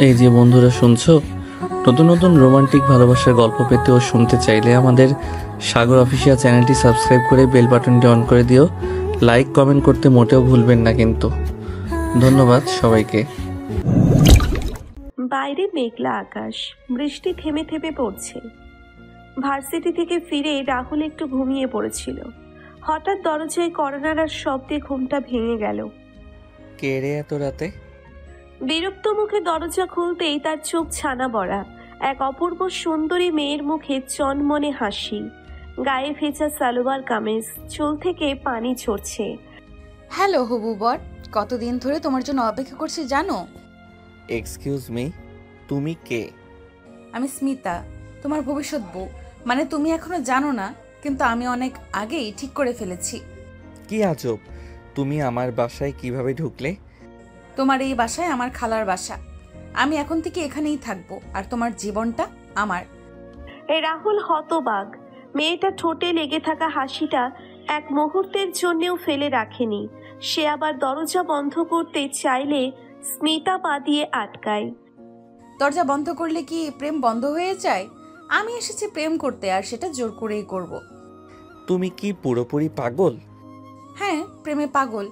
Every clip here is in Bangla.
এই যে বন্ধুরা শুনছো, নতুন নতুন রোমান্টিক ভালোবাসার গল্প পেতে ও শুনতে চাইলে আমাদের সাগর অফিসিয়াল চ্যানেলটি সাবস্ক্রাইব করে বেল বাটনটি অন করে দিও। লাইক কমেন্ট করতে মোটেও ভুলবেন না কিন্তু। ধন্যবাদ সবাইকে। বাইরে মেঘলা আকাশ, বৃষ্টি থেমে থেমে পড়ছে। ভার্সিটি থেকে ফিরে রাহুল একটু ঘুমিয়ে পড়েছিল। হঠাৎ দরজায় কড়া শব্দে ঘুমটা ভেঙে গেল। কে রে এত রাতে? বিরক্ত মুখে দরজা খুলতেই তার চোখ ছানা বড়া। এক অপূর্ব সুন্দরী মেয়ের মুখে চনমনে হাসি, গায়ে ভেজা সালোয়ার কামিজ, চুল থেকে পানি ঝরছে। হ্যালো হবু বর, কতদিন ধরে তোমার জন্য অপেক্ষা করছি জানো? এক্সকিউজ মি, তুমি কে? আমি স্মিতা, তোমার ভবিষ্যৎ বউ। মানে তুমি এখনো জানো না, কিন্তু আমি অনেক আগেই ঠিক করে ফেলেছি। কি আজব, তুমি আমার বাসায় কিভাবে ঢুকলে? তোমার এই বাসায় আমার খালার বাসা। আমি এখন থেকে এখানেই থাকবো, আর তোমার জীবনটা আমার। রাহুল হতবাক। মেয়েটা ঠোঁটে লেগে থাকা হাসিটা এক মুহূর্তের জন্যেও ফেলে রাখেনি। সে আবার দরজা বন্ধ করতে চাইলে স্মিতা পা দিয়ে আটকায়। দরজা বন্ধ করলে কি প্রেম বন্ধ হয়ে যায়? আমি এসেছি প্রেম করতে, আর সেটা জোর করেই করব। তুমি কি পুরোপুরি পাগল? হ্যাঁ, প্রেমে পাগল।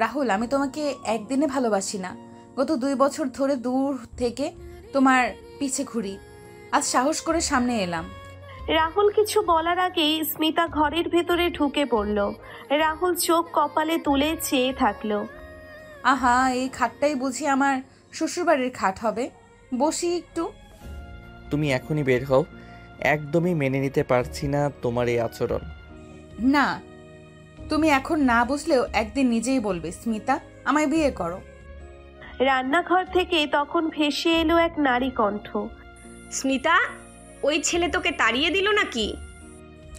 রাহুল, আমি তোমাকে একদিনে ভালোবাসি না, গত 2 বছর ধরে দূর থেকে তোমার পিছে ঘুরি। আজ সাহস করে সামনে এলাম। রাহুল কিছু বলার আগেই স্মিতা ঘরের ভেতরে ঢুকে পড়ল। রাহুল চোখ কপালে তুলে চেয়ে থাকলো। আহা, এই খাটটাই বুঝি আমার শ্বশুরবাড়ির খাট হবে। বসি একটু। তুমি এখনই বের হও, একদমই মেনে নিতে পারছি না তোমার এই আচরণ। না, তুমি এখন না বুঝলেও একদিন নিজেই বলবে স্মিতা, আমায় বিয়ে করো। রান্নাঘর থেকে তখন ভেসে এলো এক নারী কণ্ঠ। স্মিতা, ওই ছেলে তোকে তাড়িয়ে দিল নাকি?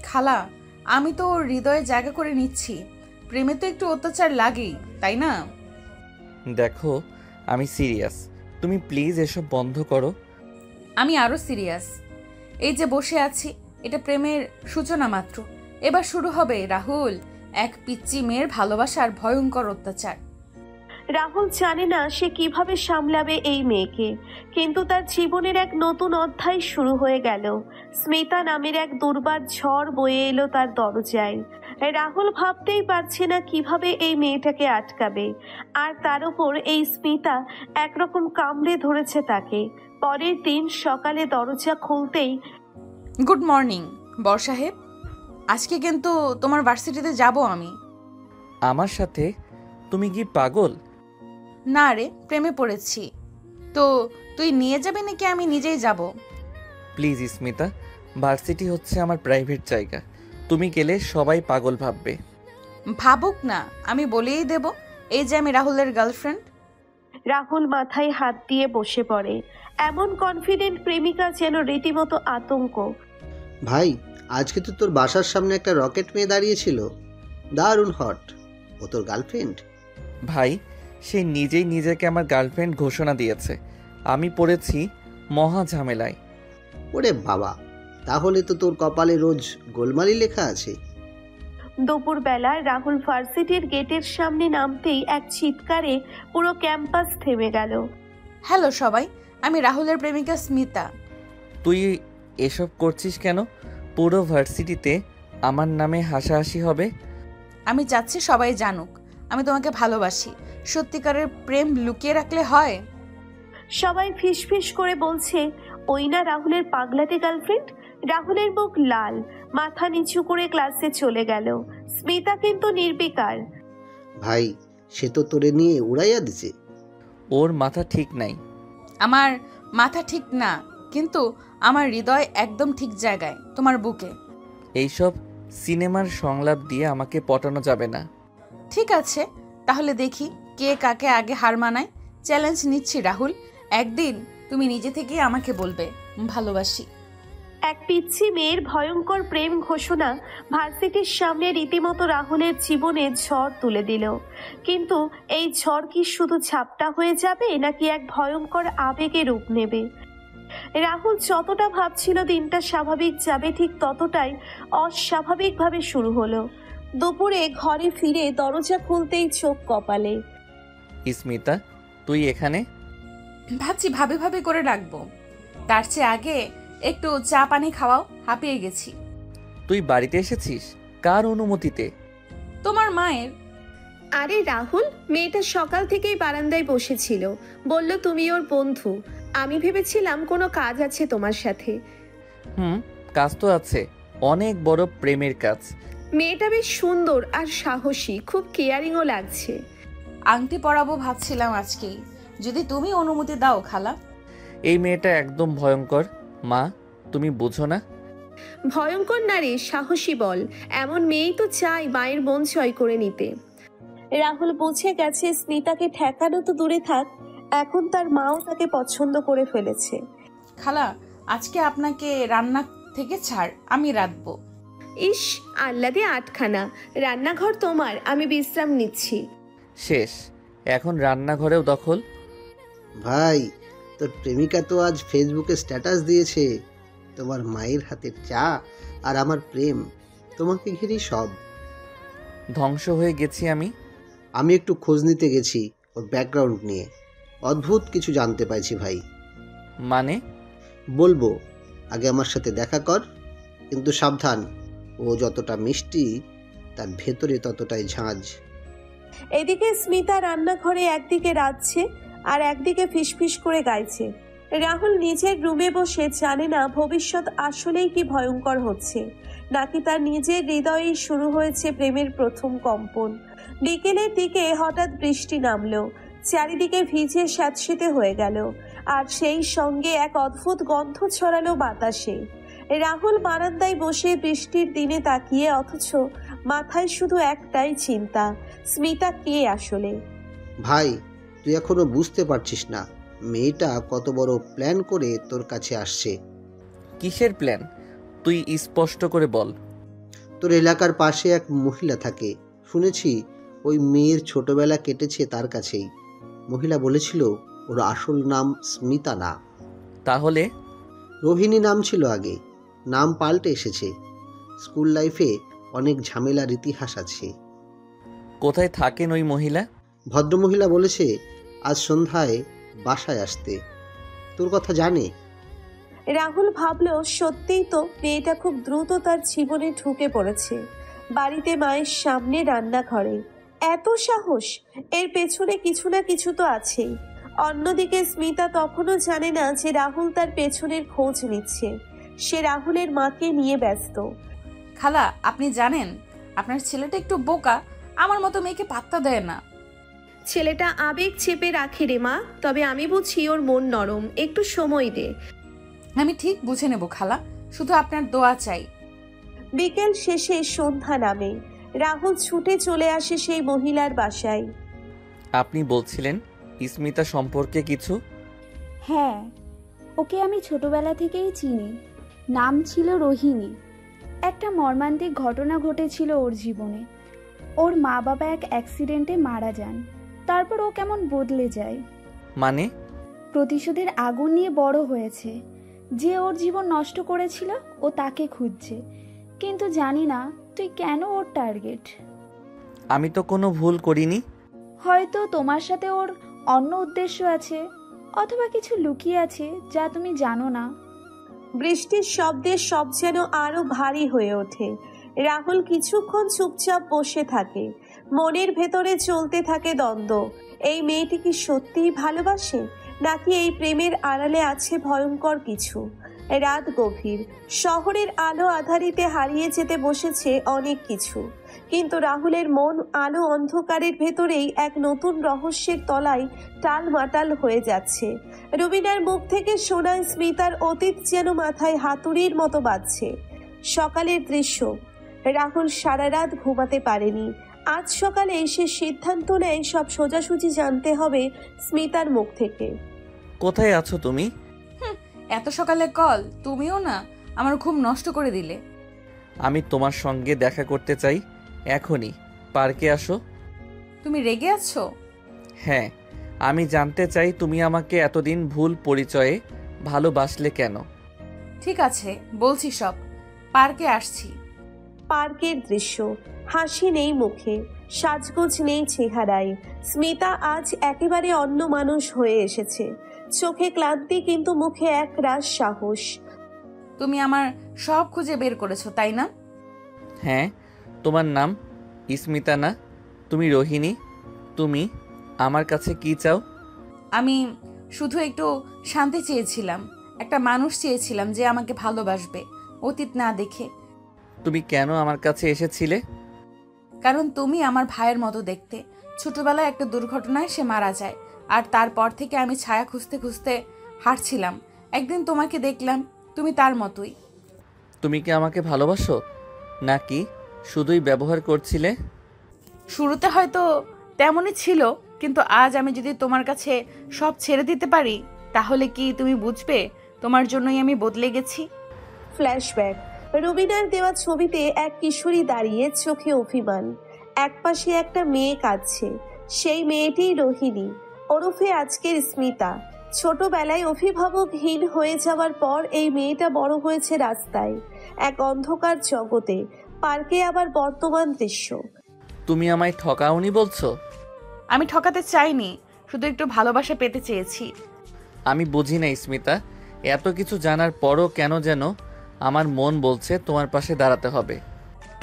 খালা, আমি তো ওর হৃদয়ে জায়গা করে নিচ্ছি। প্রেমে তো একটু অত্যাচার লাগেই, তাই না? দেখো, আমি সিরিয়াস, তুমি প্লিজ এসব বন্ধ করো। আমি আরো সিরিয়াস। এই যে বসে আছি, এটা প্রেমের সূচনা মাত্র। এবার শুরু হবে রাহুল, এক পিচ্চি মেয়ের ভালোবাসার ভয়ঙ্কর অত্যাচার। রাহুল জানে না সে কিভাবে সামলাবে এই মেয়েকে, কিন্তু তার জীবনের এক নতুন অধ্যায় শুরু হয়ে গেল। স্মিতা নামের এক দুর্বার ঝড় বয়ে এলো তার দরজায়। রাহুল ভাবতেই পারছে না কিভাবে এই মেয়েটাকে আটকাবে, আর তার উপর এই স্মিতা একরকম কামড়ে ধরেছে তাকে। পরের দিন সকালে দরজা খুলতেই, গুড মর্নিং বর সাহেব, আজকে কিন্তু তোমার ভার্সিটিতে যাব আমি। আমার সাথে? তুমি কি পাগল? না রে, প্রেমে পড়েছি। তো তুই নিয়ে যাবি নাকি আমি নিজেই যাব? প্লিজ স্মিতা, ভার্সিটি হচ্ছে আমার প্রাইভেট জায়গা, তুমি গেলে সবাই পাগল ভাববে। ভাবুক না, আমি বলেই দেব এই যে আমি রাহুলের গার্লফ্রেন্ড। রাহুল মাথায় হাত দিয়ে বসে পড়ে। এমন কনফিডেন্ট প্রেমিকা যেন রীতিমতো আতঙ্ক। ভাই, আজকে তো তোর বাসার সামনে একটা রকেট মেয়ে দাঁড়িয়েছিল, দারুণ হট। ও তোর গার্লফ্রেন্ড? ভাই, সে নিজেই নিজেকে আমার গার্লফ্রেন্ড ঘোষণা দিয়েছে। আমি পড়েছি মহা ঝামেলায়। ওরে বাবা, তাহলে তো তোর কপালে রোজ গোলমালি লেখা আছে। দুপুরবেলা রাহুল ভার্সিটির গেটের সামনে নামতেই এক চিৎকারে পুরো ক্যাম্পাস থেমে গেল। হ্যালো সবাই, আমি রাহুলের প্রেমিকা স্মিতা। তুই এসব করছিস কেন? পুরো ভার্সিটিতে আমার নামে হাসাহাসি হবে। আমি চাচ্ছি সবাই জানুক আমি তোমাকে ভালোবাসি। সত্যিকারের প্রেম লুকিয়ে রাখলে হয়? সবাই ফিসফিস করে বলছে, ওই না রাহুলের পাগলাটে গার্লফ্রেন্ড। রাহুলের মুখ লাল, মাথা নিচু করে ক্লাসে চলে গেল। স্মিতা কিন্তু নির্বিকার। ভাই, সে তো তোরে নিয়ে উড়াইয়া দিছে। ওর মাথা ঠিক নাই। আমার মাথা ঠিক না, কিন্তু আমার হৃদয় একদম ঠিক জায়গায়, তোমার বুকে। এইসব সিনেমার সংলাপ দিয়ে আমাকে পটানো যাবে না। ঠিক আছে, তাহলে দেখি কে কাকে আগে হার মানায়। চ্যালেঞ্জ নিচ্ছি রাহুল, একদিন তুমি নিজে থেকেই আমাকে বলবে ভালোবাসি। এক পিচ্ছি মেয়ের ভয়ঙ্কর প্রেম ঘোষণা ভার্সিটির সামনে রীতিমতো রাহুলের জীবনে ঝড় তুলে দিল। কিন্তু এই ঝড় কি শুধু ঝাপটা হয়ে যাবে, নাকি এক ভয়ঙ্কর আবেগে রূপ নেবে? রাহুল যতটা ভাবছিল দিনটা স্বাভাবিক যাবে, ঠিক ততটাই অস্বাভাবিকভাবে শুরু হলো। দুপুরে ঘরে ফিরে দরজা খুলতেই চোখ কপালে। স্মিতা, তুই এখানে? ভাবছি ভাবে ভাবে করে রাখবো। তার চেয়ে আগে একটু চা পানি খাওয়াও, হাঁপিয়ে গেছি। তুই বাড়িতে এসেছিস কার অনুমতিতে? তোমার মায়ের। আরে রাহুল, মেয়েটা সকাল থেকেই বারান্দায় বসেছিল, বলল তুমি ওর বন্ধু। আমি ভেবেছিলাম কোনো কাজ আছে তোমার সাথে। কাজ তো আছে, অনেক বড় প্রেমের কাজ। মেয়েটা বেশ সুন্দর আর সাহসী, খুব কেয়ারিংও লাগছে। আংটি পরাবো ভাবছিলাম আজকেই, যদি তুমি অনুমতি দাও খালা। এই মেয়েটা একদম ভয়ঙ্কর মা, তুমি বুঝো না? ভয়ঙ্কর না রে, সাহসী বল। এমন মেয়েই তো চাই মায়ের মন জয় করে নিতে। রাহুল বুঝে গেছে স্মিতাকে ঠেকানো তো দূরে থাক, এখন তার মাও তাকে পছন্দ করে ফেলেছে। খালা, আজকে আপনাকে রান্না থেকে ছাড়, আমি রাঁধবো। ইস, আহ্লাদে আটখানা। রান্নাঘর তোমার, আমি বিশ্রাম নিচ্ছি। শেষ, এখন রান্নাঘরেও দখল। ভাই, তোর প্রেমিকা তো আজ ফেসবুকে স্ট্যাটাস দিয়েছে, তোমার মায়ের হাতের চা আর আমার প্রেম, তোমাকে ঘিরেই সব। ধ্বংস হয়ে গেছি আমি একটু খোঁজ নিতে গেছি ওর ব্যাকগ্রাউন্ড নিয়ে, অদ্ভুত কিছু জানতে পাইছি ভাই। মানে? বলবো, আগে আমার সাথে দেখা কর, কিন্তু সাবধান, ও যতটা মিষ্টি তার ভেতরে ততটাই ঝাঁঝ। এদিকে স্মিতা রান্নাঘরে একদিকে রাঁধছে আর একদিকে ফিসফিস করে গাইছে। রাহুল নিজের রুমে বসে জানে না ভবিষ্যৎ আসলেই কি ভয়ঙ্কর হচ্ছে, নাকি তার নিজের হৃদয়েই শুরু হয়েছে প্রেমের প্রথম কম্পন। বিকেলের দিকে হঠাৎ বৃষ্টি নামলো, চারিদিকে ভিজে স্যাঁতসেঁতে হয়ে গেল, আর সেই সঙ্গে এক অদ্ভুত গন্ধ ছড়ালো বাতাসে। রাহুল বারান্দায় বসে বৃষ্টির দিনে তাকিয়ে, অথচ মাথায় শুধু একটাই চিন্তা, স্মিতা কে আসলে? ভাই, তুই এখনো বুঝতে পারছিস না মেয়েটা কত বড় প্ল্যান করে তোর কাছে আসছে। কিসের প্ল্যান? তুই স্পষ্ট করে বল। তোর এলাকার পাশে এক মহিলা থাকে, শুনেছি ওই মেয়ের ছোটবেলা কেটেছে তার কাছেই। মহিলা বলেছিল ওর আসল নাম স্মিতা না। তাহলে? রোহিণী নাম ছিল আগে, নাম পাল্টে এসেছে। স্কুল লাইফে অনেক ঝামেলার ইতিহাস আছে। কোথায় থাকেন ওই মহিলা? ভদ্রমহিলা বলেছে আজ সন্ধ্যায় বাসায় আসতে। তোর কথা জানে? রাহুল ভাবলো সত্যিই তো মেয়েটা খুব দ্রুত তার জীবনে ঢুকে পড়েছে। বাড়িতে মায়ের সামনে, রান্নাঘরে, এত সাহস! এর পেছনে কিছু না কিছু তো আছেই। অন্যদিকে স্মিতা তখনও জানে না যে রাহুল তার পেছনের খোঁজ নিচ্ছে। সে রাহুলের মাকে নিয়ে ব্যস্ত। খালা, আপনি জানেন আপনার ছেলেটা একটু বোকা, আমার মতো মেয়েকে পাত্তা দেয় না। ছেলেটা আবেগ চেপে রাখে রে মা, তবে আমি বুঝি ওর মন নরম, একটু সময় দে। আমি ঠিক বুঝে নেব খালা, শুধু আপনার দোয়া চাই। বিকেল শেষে সন্ধ্যা নামে। রাহুল ছুটে চলে আসে সেই মহিলার বাসায়। আপনি বলছিলেন স্মিতা সম্পর্কে কিছু? হ্যাঁ, ওকে আমি ছোটবেলা থেকেই চিনি। নাম ছিল রোহিণী। একটা মর্মান্তিক ঘটনা ঘটেছিল ওর জীবনে। ওর মা বাবা এক অ্যাক্সিডেন্টে মারা যান, তারপর ও কেমন বদলে যায়। মানে? প্রতিশোধের আগুন নিয়ে বড় হয়েছে। যে ওর জীবন নষ্ট করেছিল ও তাকে খুঁজছে, কিন্তু জানি না তুই কেন ওর টার্গেট। আমি তো কোনো ভুল করিনি। হয়তো তোমার সাথে ওর অন্য উদ্দেশ্য আছে, অথবা কিছু লুকিয়ে আছে যা তুমি জানো না। বৃষ্টির শব্দে সব যেন আরো ভারী হয়ে ওঠে। রাহুল কিছুক্ষণ চুপচাপ বসে থাকে, মনের ভেতরে চলতে থাকে দ্বন্দ্ব। এই মেয়েটি কি সত্যিই ভালোবাসে, নাকি এই প্রেমের আড়ালে আছে ভয়ঙ্কর কিছু? রাত গভীর, শহরের আলো আধারিতে হারিয়ে যেতে বসেছে অনেক কিছু, কিন্তু রাহুলের মন আলো অন্ধকারের ভেতরেই এক নতুন রহস্যের তলায় টালমাটাল হয়ে যাচ্ছে। রুবিনার মুখ থেকে শোনায় স্মিতার অতীত যেন মাথায় হাতুড়ির মতো বাজছে। সকালের দৃশ্য। রাহুল সারা রাত ঘুমাতে পারেনি। আজ সকালে সে সিদ্ধান্ত নেয় সব সোজাসুজি জানতে হবে স্মিতার মুখ থেকে। কোথায় আছো তুমি? এত সকালে কল, তুমিও না, আমার ঘুম নষ্ট করে দিলে। আমি তোমার সঙ্গে দেখা করতে চাই, এখনই। পার্কে আসো। তুমি রেগে আছো? হ্যাঁ, আমি জানতে চাই তুমি আমাকে এতদিন ভুল পরিচয়ে ভালোবাসলে কেন। ঠিক আছে, বলছি সব। পার্কে আসছি। পার্কের দৃশ্য। হাসি নেই মুখে, সাজগোজ নেই চেহারায়। স্মিতা আজ একেবারে অন্য মানুষ হয়ে এসেছে। চোখে ক্লান্তি কিন্তু মুখে এক রাশ সাহস। তুমি আমার সব খুঁজে বের করেছো, তাই না? হ্যাঁ, তোমার নাম স্মিতা না? তুমি রোহিণী। তুমি আমার কাছে কি চাও? আমি শুধু একটু শান্তি চেয়েছিলাম, একটা মানুষ চেয়েছিলাম যে আমাকে ভালোবাসবে, অতীত না দেখে। তুমি কেন আমার কাছে এসেছিলে? কারণ তুমি আমার ভাইয়ের মতো দেখতে। ছোটবেলায় একটা দুর্ঘটনায় সে মারা যায়, আর তারপর থেকে আমি ছায়া খুঁজতে খুঁজতে হাঁটছিলাম। একদিন তোমাকে দেখলাম, তুমি তার মতোই। তুমি কি আমাকে ভালোবাসো, নাকি শুধুই ব্যবহার করছিলে? শুরুতে হয়তো তেমনই ছিল, কিন্তু আজ আমি যদি তোমার কাছে সব ছেড়ে দিতে পারি, তাহলে কি তুমি বুঝবে তোমার জন্যই আমি বদলে গেছি? ফ্ল্যাশব্যাক। রুবিনার দেওয়া ছবিতে এক কিশোরী দাঁড়িয়ে, চোখে অভিমান। একপাশে একটা মেয়ে কাঁদছে। সেই মেয়েটিই রোহিণী, ওরফে আজকের স্মিতা। ছোটবেলায় অভিভাবকহীন হয়ে যাওয়ার পর এই মেয়েটা বড় হয়েছে রাস্তায়, এক অন্ধকার জগতে, পার্কে আবার বর্তমান দৃশ্য। তুমি আমায় ঠকাওনি বলছো? আমি ঠকাতে চাইনি, শুধু একটু ভালোবাসা পেতে চেয়েছি। আমি বুঝি না স্মিতা, এত কিছু জানার পরও কেন যেন আমার মন বলছে তোমার পাশে দাঁড়াতে হবে।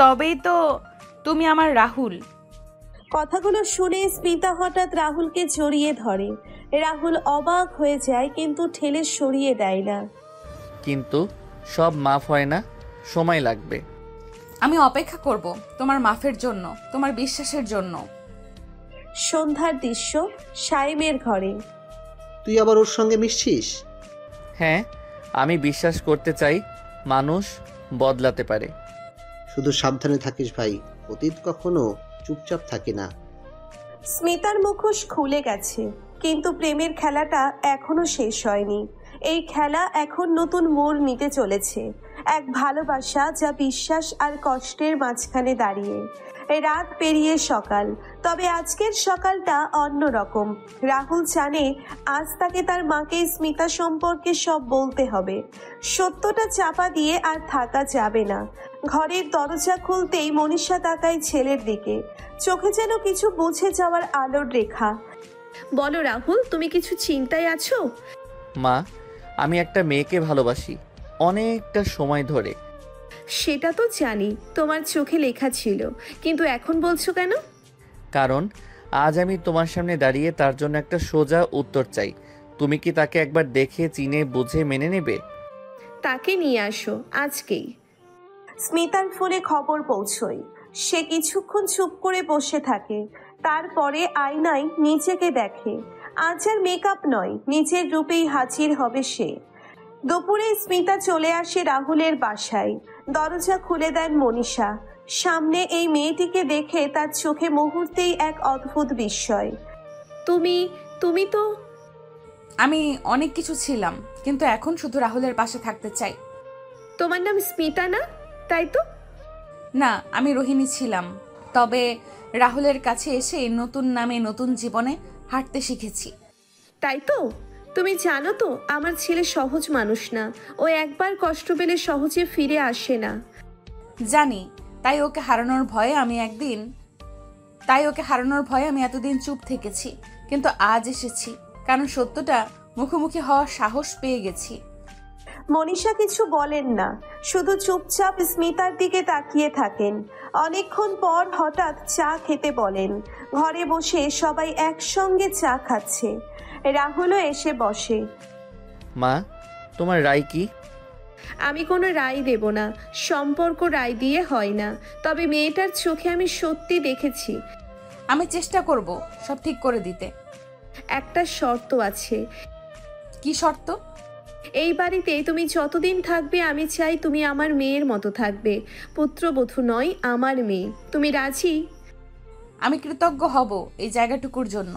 তবেই তো তুমি আমার রাহুল। কথাগুলো শুনে স্মিতা হঠাৎ রাহুলকে জড়িয়ে ধরে। রাহুল অবাক হয়ে যায়, কিন্তু ঠেলে সরিয়ে দেয় না। কিন্তু সব মাফ হয় না, সময় লাগবে। আমি অপেক্ষা করব তোমার মাফের জন্য, তোমার বিশ্বাসের জন্য। সন্ধ্যার দৃশ্য, সাইমের ঘরে। তুই আবার ওর সঙ্গে মিশছিস? হ্যাঁ, আমি বিশ্বাস করতে চাই মানুষ বদলাতে পারে। শুধু সাবধানে থাকিস ভাই, অতীত কখনো চুপচাপ থাকে না। স্মিতার মুখোশ খুলে গেছে, কিন্তু প্রেমের খেলাটা এখনো শেষ হয়নি। এই খেলা এখন নতুন মোড় নিতে চলেছে, এক ভালোবাসা যা বিশ্বাস আর কষ্টের মাঝখানে দাঁড়িয়ে। রাত পেরিয়ে সকাল, তবে আজকের সকালটা অন্যরকম। রাহুল জানে আজ তাকে তার মাকে স্মিতা সম্পর্কে সব বলতে হবে। সত্যটা চাপা দিয়ে আর থাকা যাবে না। ঘরের দরজা খুলতেই মনীষা তাকায় ছেলের দিকে, চোখে যেন কিছু বুঝে যাওয়ার আলোর রেখা। বলো রাহুল, তুমি কিছু চিন্তায় আছো? মা, আমি একটা মেয়েকে ভালোবাসি অনেকটা সময় ধরে। সেটা তো জানি, তোমার চোখে লেখা ছিল, কিন্তু এখন বলছো কেন? কারণ আজ আমি তোমার সামনে দাঁড়িয়ে তার জন্য একটা সোজা উত্তর চাই। তুমি কি তাকে একবার দেখে চিনে বুঝে মেনে নেবে? তাকে নিয়ে আসো আজকেই। স্মিতার ফোনে খবর পৌঁছয়। সে কিছুক্ষণ চুপ করে বসে থাকে, তারপরে আয়নায় নিজেকে দেখে। আজ আর মেকআপ নয়, নিজের রূপেই হাজির হবে সে। দুপুরে স্মিতা চলে আসে রাহুলের বাসায়। দরজা খুলে দেন মনীষা। সামনে এই মেয়েটিকে দেখে তার চোখে মুহূর্তেই এক অদ্ভুত বিস্ময়। তুমি তো। আমি অনেক কিছু ছিলাম, কিন্তু এখন শুধু রাহুলের পাশে থাকতে চাই। তোমার নাম স্মিতা না, তাই তো? না, আমি রোহিণী ছিলাম, তবে রাহুলের কাছে এসে নতুন নামে নতুন জীবনে হাঁটতে শিখেছি। তাই তো? তুমি জানো তো আমার ছেলে সহজ মানুষ না, ও একবার কষ্ট পেলে সহজে ফিরে আসে না। জানি, তাই ওকে হারানোর ভয়ে আমি এতদিন চুপ থেকেছি, কিন্তু আজ এসেছি, কারণ সত্যটা মুখোমুখি হওয়ার সাহস পেয়ে গেছি। মনীষা কিছু বলেন না, শুধু চুপচাপ স্মিতার দিকে তাকিয়ে থাকেন। অনেকক্ষণ পর হঠাৎ চা খেতে বলেন। ঘরে বসে সবাই একসঙ্গে চা খাচ্ছে। রাহুলও এসে বসে। মা, তোমার রায় কি? আমি কোনো রায় দেব না, সম্পর্ক রায় দিয়ে হয় না। তবে মেয়েটার চোখে আমি সত্যি দেখেছি। আমি চেষ্টা করব সব ঠিক করে দিতে। একটা শর্ত আছে। কি শর্ত? এই বাড়িতে তুমি যতদিন থাকবে আমি চাই তুমি আমার মেয়ের মতো থাকবে, পুত্রবধূ নয়, আমার মেয়ে। তুমি রাজি? আমি কৃতজ্ঞ হব এই জায়গাটুকুর জন্য।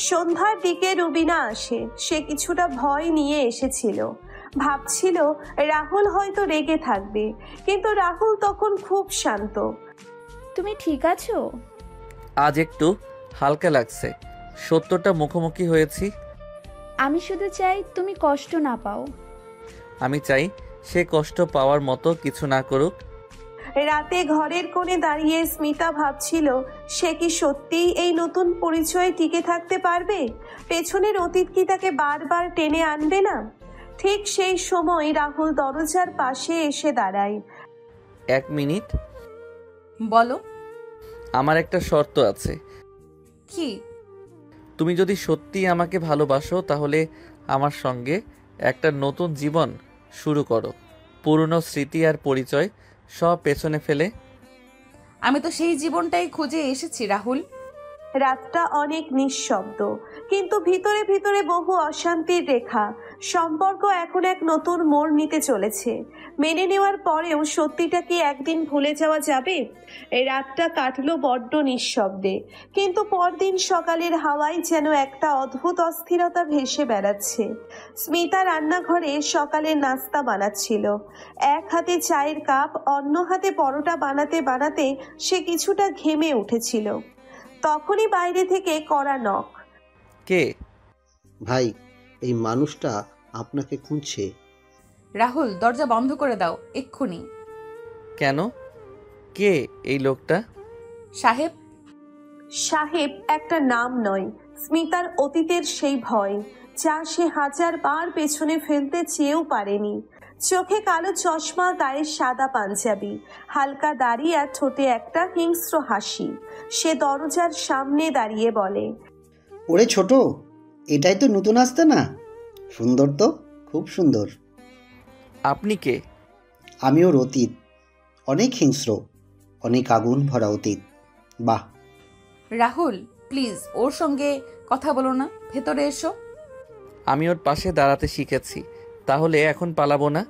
সন্ধ্যার দিকে রুবিনা আসে। সে কিছুটা ভয় নিয়ে এসেছিল, ভাবছিল রাহুল হয়তো রেগে থাকবে, কিন্তু রাহুল তখন খুব শান্ত। তুমি ঠিক আছো? আজ একটু হালকা লাগছে, সত্যটা মুখোমুখি হয়েছি। আমি শুধু চাই তুমি কষ্ট না পাও। আমি চাই সে কষ্ট পাওয়ার মতো কিছু না করুক। রাতে ঘরের কোণে দাঁড়িয়ে স্মিতা ভাবছিল সে কি সত্যিই এই নতুন পরিচয়ে টিকে থাকতে পারবে? পেছনের অতীত কি তাকে বারবার টেনে আনবে না? ঠিক সেই সময় রাহুল দরজার পাশে এসে দাঁড়ায়। 1 মিনিট। বলো। আমার একটা শর্ত আছে। কি? তুমি যদি সত্যি আমাকে ভালোবাসো তাহলে আমার সঙ্গে একটা নতুন জীবন শুরু করো। পুরনো স্মৃতি আর পরিচয় সব পেছনে ফেলে। আমি তো সেই জীবনটাই খুঁজে এসেছি রাহুল। রাতটা অনেক নিঃশব্দ, কিন্তু ভিতরে ভিতরে বহু অশান্তির রেখা। সম্পর্ক এখন এক নতুন মোড় নিতে চলেছে। মেনে নেওয়ার পরেও সত্যিটা কি একদিন ভুলে যাওয়া যাবে? এই রাতটা কাটলো বড্ড নিঃশব্দে, কিন্তু পরদিন সকালের হাওয়ায় যেন একটা অদ্ভুত অস্থিরতা ভেসে বেড়াচ্ছে। স্মিতা রান্নাঘরে সকালের নাস্তা বানাচ্ছিল। এক হাতে চায়ের কাপ, অন্য হাতে পরোটা বানাতে বানাতে সে কিছুটা ঘেমে উঠেছিল। তখনই বাইরে থেকে কড়া নক। কে? ভাই, এই মানুষটা আপনাকে খুঁজছে। রাহুল, দরজা বন্ধ করে দাও এক্ষুনি। কেন? কে এই লোকটা? সাহেব। সাহেব একটা নাম নয়, স্মিতার অতীতের সেই ভয় যা সে 1000 বার পেছনে ফেলতে চেয়েও পারেনি। চোখে কালো চশমা, গায়ে সাদা পাঞ্জাবি, হালকা দাড়ি আর ঠোঁটে একটা হিংস্র হাসি। সে দরজার সামনে দাঁড়িয়ে বলে, ওরে ছোট, এটাই তো নতুন আসতে না? সুন্দর তো, খুব সুন্দর। আপনি কে? আমি ওর অতীত, অনেক হিংস্র, অনেক আগুন ভরা অতীত। বাহ। রাহুল, প্লিজ ওর সঙ্গে কথা বলো না, ভেতরে এসো। আমি ওর পাশে দাঁড়াতে শিখেছি, তাহলে এখন পালাবো না?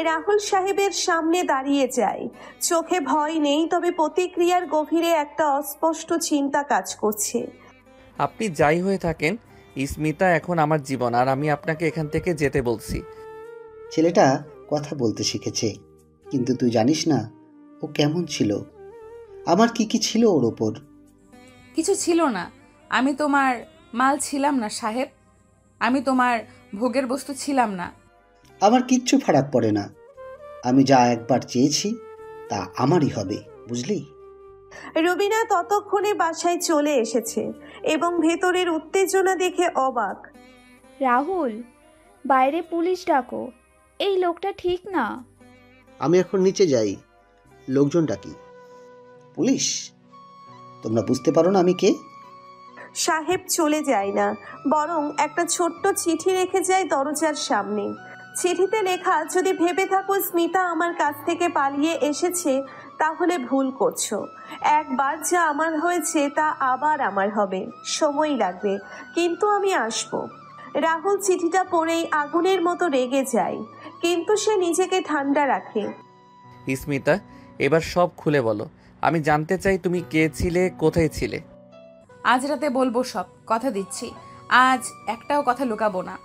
রাহুল সাহেবের সামনে দাঁড়িয়ে যায়। চোখে ভয় নেই, তবে প্রতিক্রিয়ার গভীরে একটা অস্পষ্ট চিন্তা কাজ করছে। আপনি যাই হয়ে থাকেন, স্মিতা এখন আমার জীবন, আর আমি আপনাকে এখান থেকে যেতে বলছি। ছেলেটা কথা বলতে শিখেছে, কিন্তু তুই জানিস না ও কেমন ছিল। আমার কি কি ছিল ওর ওপর। কিছু ছিল না। আমি তোমার মাল ছিলাম না সাহেব, আমি তোমার ভোগের বস্তু ছিলাম না। আমার কিচ্ছু ফারাক পড়ে না। আমি যা একবার চেয়েছি তা আমারই হবে, বুঝলি? রুবিনা ততক্ষণে বাসায় চলে এসেছে এবং ভেতরের উত্তেজনা দেখে অবাক। রাহুল, বাইরে পুলিশ ডাকো, এই লোকটা ঠিক না। আমি এখন নিচে যাই, লোকজন ডাকি। পুলিশ? তোমরা বুঝতে পারো না আমি কে? সাহেব চলে যায় না, বরং একটা ছোট্ট চিঠি রেখে যায় দরজার সামনে। চিঠিতে লেখা, যদি ভেবে থাকো স্মিতা আমার কাছ থেকে পালিয়ে এসেছে, তাহলে ভুল করছো। একবার যা আমার হয়েছে তা আবার আমার হবে, সময় লাগবে, কিন্তু আমি আসবো। রাহুল চিঠিটা পড়েই আগুনের মতো রেগে যায়, কিন্তু সে নিজেকে ঠান্ডা রাখে। স্মিতা, এবার সব খুলে বলো। আমি জানতে চাই তুমি কে ছিলে, কোথায় ছিলে। আজ রাতে বলবো সব, কথা দিচ্ছি। আজ একটাও কথা লুকাবো না।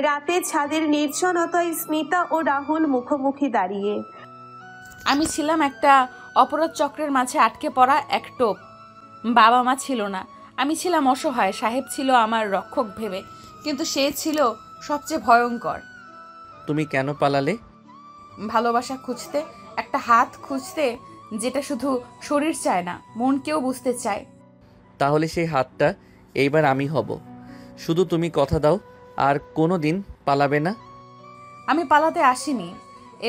রাতে ছাদের নির্জনতায় স্মিতা ও রাহুল মুখোমুখি দাঁড়িয়ে। আমি ছিলাম একটা অপরাধ চক্রের মাঝে আটকে পড়া এক টোপ। বাবা মা ছিল না, আমি ছিলাম অসহায়। সাহেব ছিল আমার রক্ষক ভেবে, কিন্তু সে ছিল সবচেয়ে ভয়ঙ্কর। তুমি কেন পালালে? ভালোবাসা খুঁজতে, একটা হাত খুঁজতে, যেটা শুধু শরীর চায় না, মনকেও বুঝতে চায়। তাহলে সেই হাতটা এইবার আমি হব। শুধু তুমি কথা দাও আর কোনো দিন পালাবে না। আমি পালাতে আসিনি,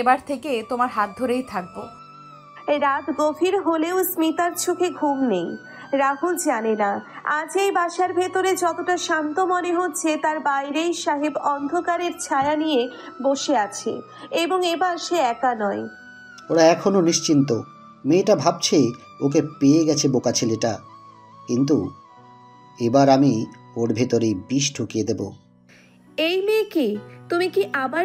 এবার থেকে তোমার হাত ধরেই থাকবো। রাত গভীর হলেও স্মিতার চোখে ঘুম নেই। রাহুল জানে না, আজ এই বাসার ভেতরে যতটা শান্ত মনে হচ্ছে, তার বাইরেই সাহেব অন্ধকারের ছায়া নিয়ে বসে আছে, এবং এবার সে একা নয়। ওরা এখনো নিশ্চিন্ত। মেয়েটা ভাবছে ওকে পেয়ে গেছে বোকা ছেলেটা, কিন্তু এবার আমি ওর ভেতরেই বিষ ঢুকিয়ে দেব। এই মেয়ে কি? তুই কি আবার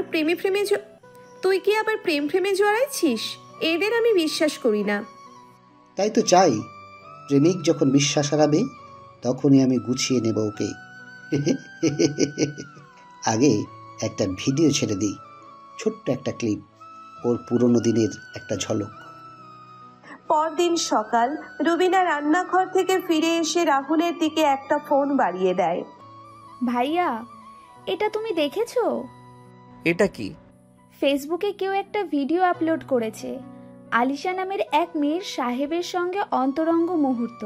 প্রেম প্রেমে জড়াইছিস? এদের আমি বিশ্বাস করি না। তাই তো চাই, প্রেমিক যখন বিশ্বাস হারাবে তখনই আমি গুছিয়ে নেব ওকে। আগে একটা ভিডিও ছেড়ে দিই, ছোট্ট একটা ক্লিপ, ওর পুরনো দিনের একটা ঝলক। পরদিন সকাল, রুবিনা রান্নাঘর থেকে ফিরে এসে রাহুলের দিকে একটা ফোন বাড়িয়ে দেয়। ভাইয়া, এটা তুমি দেখেছো? এটা কি? ফেসবুকে কেউ একটা ভিডিও আপলোড করেছে। আলিশা নামের এক মেয়ের সাহেবের সঙ্গে অন্তরঙ্গ মুহূর্ত।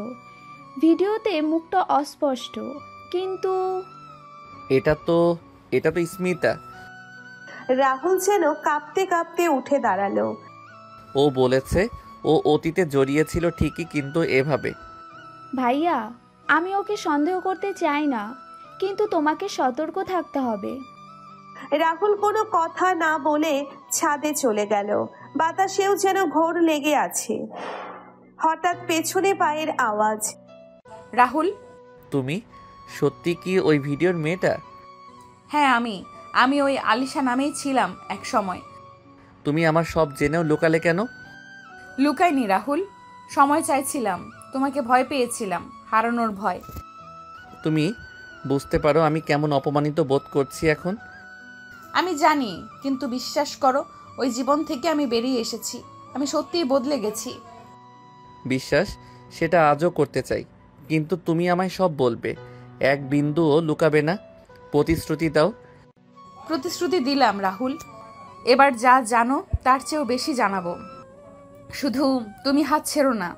ভিডিওতে মুখটা অস্পষ্ট, কিন্তু এটা তো স্মিতা। রাহুল যেন কাঁপতে কাঁপতে উঠে দাঁড়ালো। ও বলেছে ও অতীতে জড়িয়েছিল ঠিকই, কিন্তু এভাবে। ভাইয়া, আমি ওকে সন্দেহ করতে চাই না, কিন্তু তোমাকে সতর্ক থাকতে হবে। রাহুল কোনো কথা না বলে ছাদে চলে গেল। বাতাসেও যেন ঘোর লেগে আছে। হঠাৎ পেছনে পায়ের আওয়াজ। রাহুল। তুমি সত্যি কি ওই ভিডিওর মেয়েটা? হ্যাঁ, আমি ওই আলিশা নামেই ছিলাম এক সময়। তুমি আমার সব জেনেও লুকালে কেন? লুকাইনি রাহুল, সময় চাইছিলাম, তোমাকে ভয় পেয়েছিলাম, হারানোর ভয়। তুমি বুঝতে পারো আমি কেমন অপমানিত বোধ করছি এখন? আমি জানি, কিন্তু বিশ্বাস করো, ওই জীবন থেকে আমি বেরিয়ে এসেছি। আমি সত্যিই বদলে গেছি। বিশ্বাস সেটা আজও করতে চাই, কিন্তু তুমি আমায় সব বলবে, এক বিন্দুও লুকাবে না। প্রতিশ্রুতি দাও। প্রতিশ্রুতি দিলাম রাহুল, এবার যা জানো তার চেয়েও বেশি জানাবো। শুধু তুমি হাত ছেড়ো না।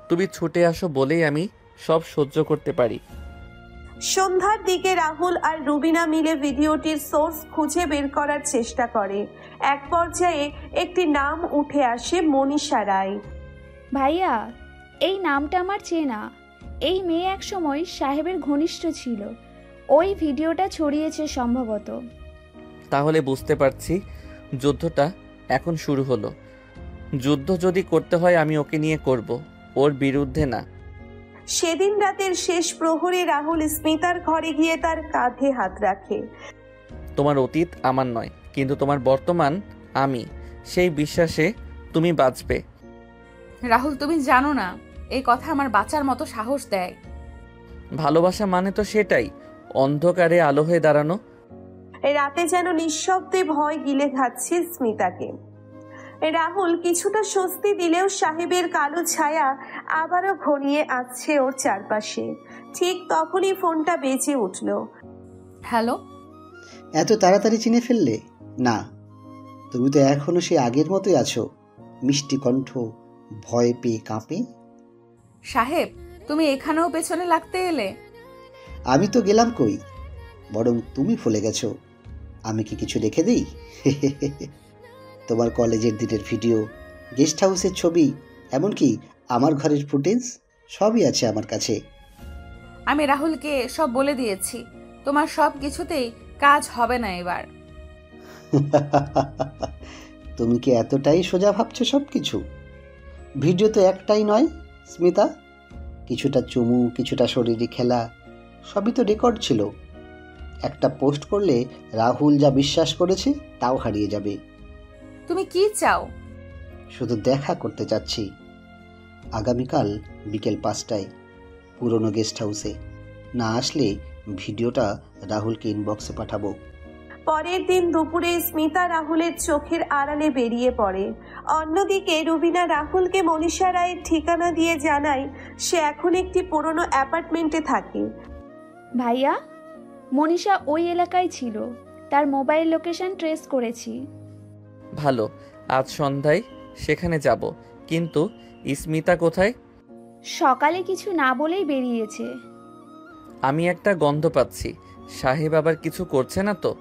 তুমি ছুটে আসো বলেই আমি সব সহ্য করতে পারি। সন্ধ্যার দিকে রাহুল আর রুবিনা মিলে ভিডিওটির সোর্স খুঁজে বের করার চেষ্টা করে। এক পর্যায়ে একটি নাম উঠে আসে, মনীষা রায়। ভাইয়া, এই নামটা আমার চেনা। এই মেয়ে একসময় সাহেবের ঘনিষ্ঠ ছিল। ওই ভিডিওটা ছড়িয়েছে সম্ভবত। তাহলে বুঝতে পারছি যুদ্ধটা এখন শুরু হলো। যুদ্ধ যদি করতে হয় আমি ওকে নিয়ে করব, ওর বিরুদ্ধে না। সেদিন রাতের শেষ প্রহরে রাহুল স্মিতার ঘরে গিয়ে তার কাঁধে হাত রাখে। তোমার অতীত আমার নয়, কিন্তু তোমার বর্তমান আমি। সেই বিশ্বাসে তুমি বাঁচবে। রাহুল, তুমি জানো না, এই কথা আমার বাঁচার মতো সাহস দেয়। ভালোবাসা মানে তো সেটাই, অন্ধকারে আলো হয়ে দাঁড়ানো। রাতে যেন নিঃশব্দে ভয় গিলে খাচ্ছে স্মিতাকে। রাহুল কিছুটা স্বস্তি দিলেও সাহেবের কালো ছায়া আবারও ঘনিয়ে আসছে ওর চারপাশে। ঠিক তখনই ফোনটা বেজে উঠল। হ্যালো। এত তাড়াতাড়ি চিনে ফেললে? না, তুমি তো এখনো সেই আগের মতোই আছো, মিষ্টি কণ্ঠ, ভয় পেয়ে কাঁপে। সাহেব, তুমি এখানেও পেছনে লাগতে এলে? আমি তো গেলাম কই, বরং তুমি ভুলে গেছো। আমি কি কিছু রেখে দিই? তোমার কলেজের দিনের ভিডিও, গেস্ট হাউসের ছবি, এমনকি আমার ঘরের ফুটেজ সবই আছে আমার কাছে। আমি রাহুলকে সব বলে দিয়েছি। তোমার সব কিছুতেই কাজ হবে না এবার। তুমি কি এতটাই সোজা ভাবছো সব কিছু? ভিডিও তো একটাই নয় স্মিতা, কিছুটা চুমু, কিছুটা শরীরে খেলা, সবই তো রেকর্ড ছিল। একটা পোস্ট করলে রাহুল যা বিশ্বাস করেছে তাও হারিয়ে যাবে। তুমি কি চাও? শুধু দেখা করতে চাচ্ছি। আগামীকাল বিকেল 5টায় পুরনো গেস্ট হাউসে। না আসলে ভিডিওটা রাহুলকে ইনবক্সে পাঠাবো। পরের দিন দুপুরে স্মিতা রাহুলের চোখের আড়ালে বেরিয়ে পড়ে। অন্যদিকে রুবিনা রাহুলকে মনীষা রায়ের ঠিকানা দিয়ে জানায় সে এখন একটি পুরনো অ্যাপার্টমেন্টে থাকে। ভাইয়া, মনীষা ওই এলাকায় ছিল। তার মোবাইল লোকেশন ট্রেস করেছি। ভালো, আজ সন্ধ্যায় সেখানে যাব। কিন্তু স্মিতা কোথায়? সকালে কিছু না বলেই বেরিয়েছে। আমি একটা গন্ধ পাচ্ছি। সাহেব আবার কিছু করছে না তো?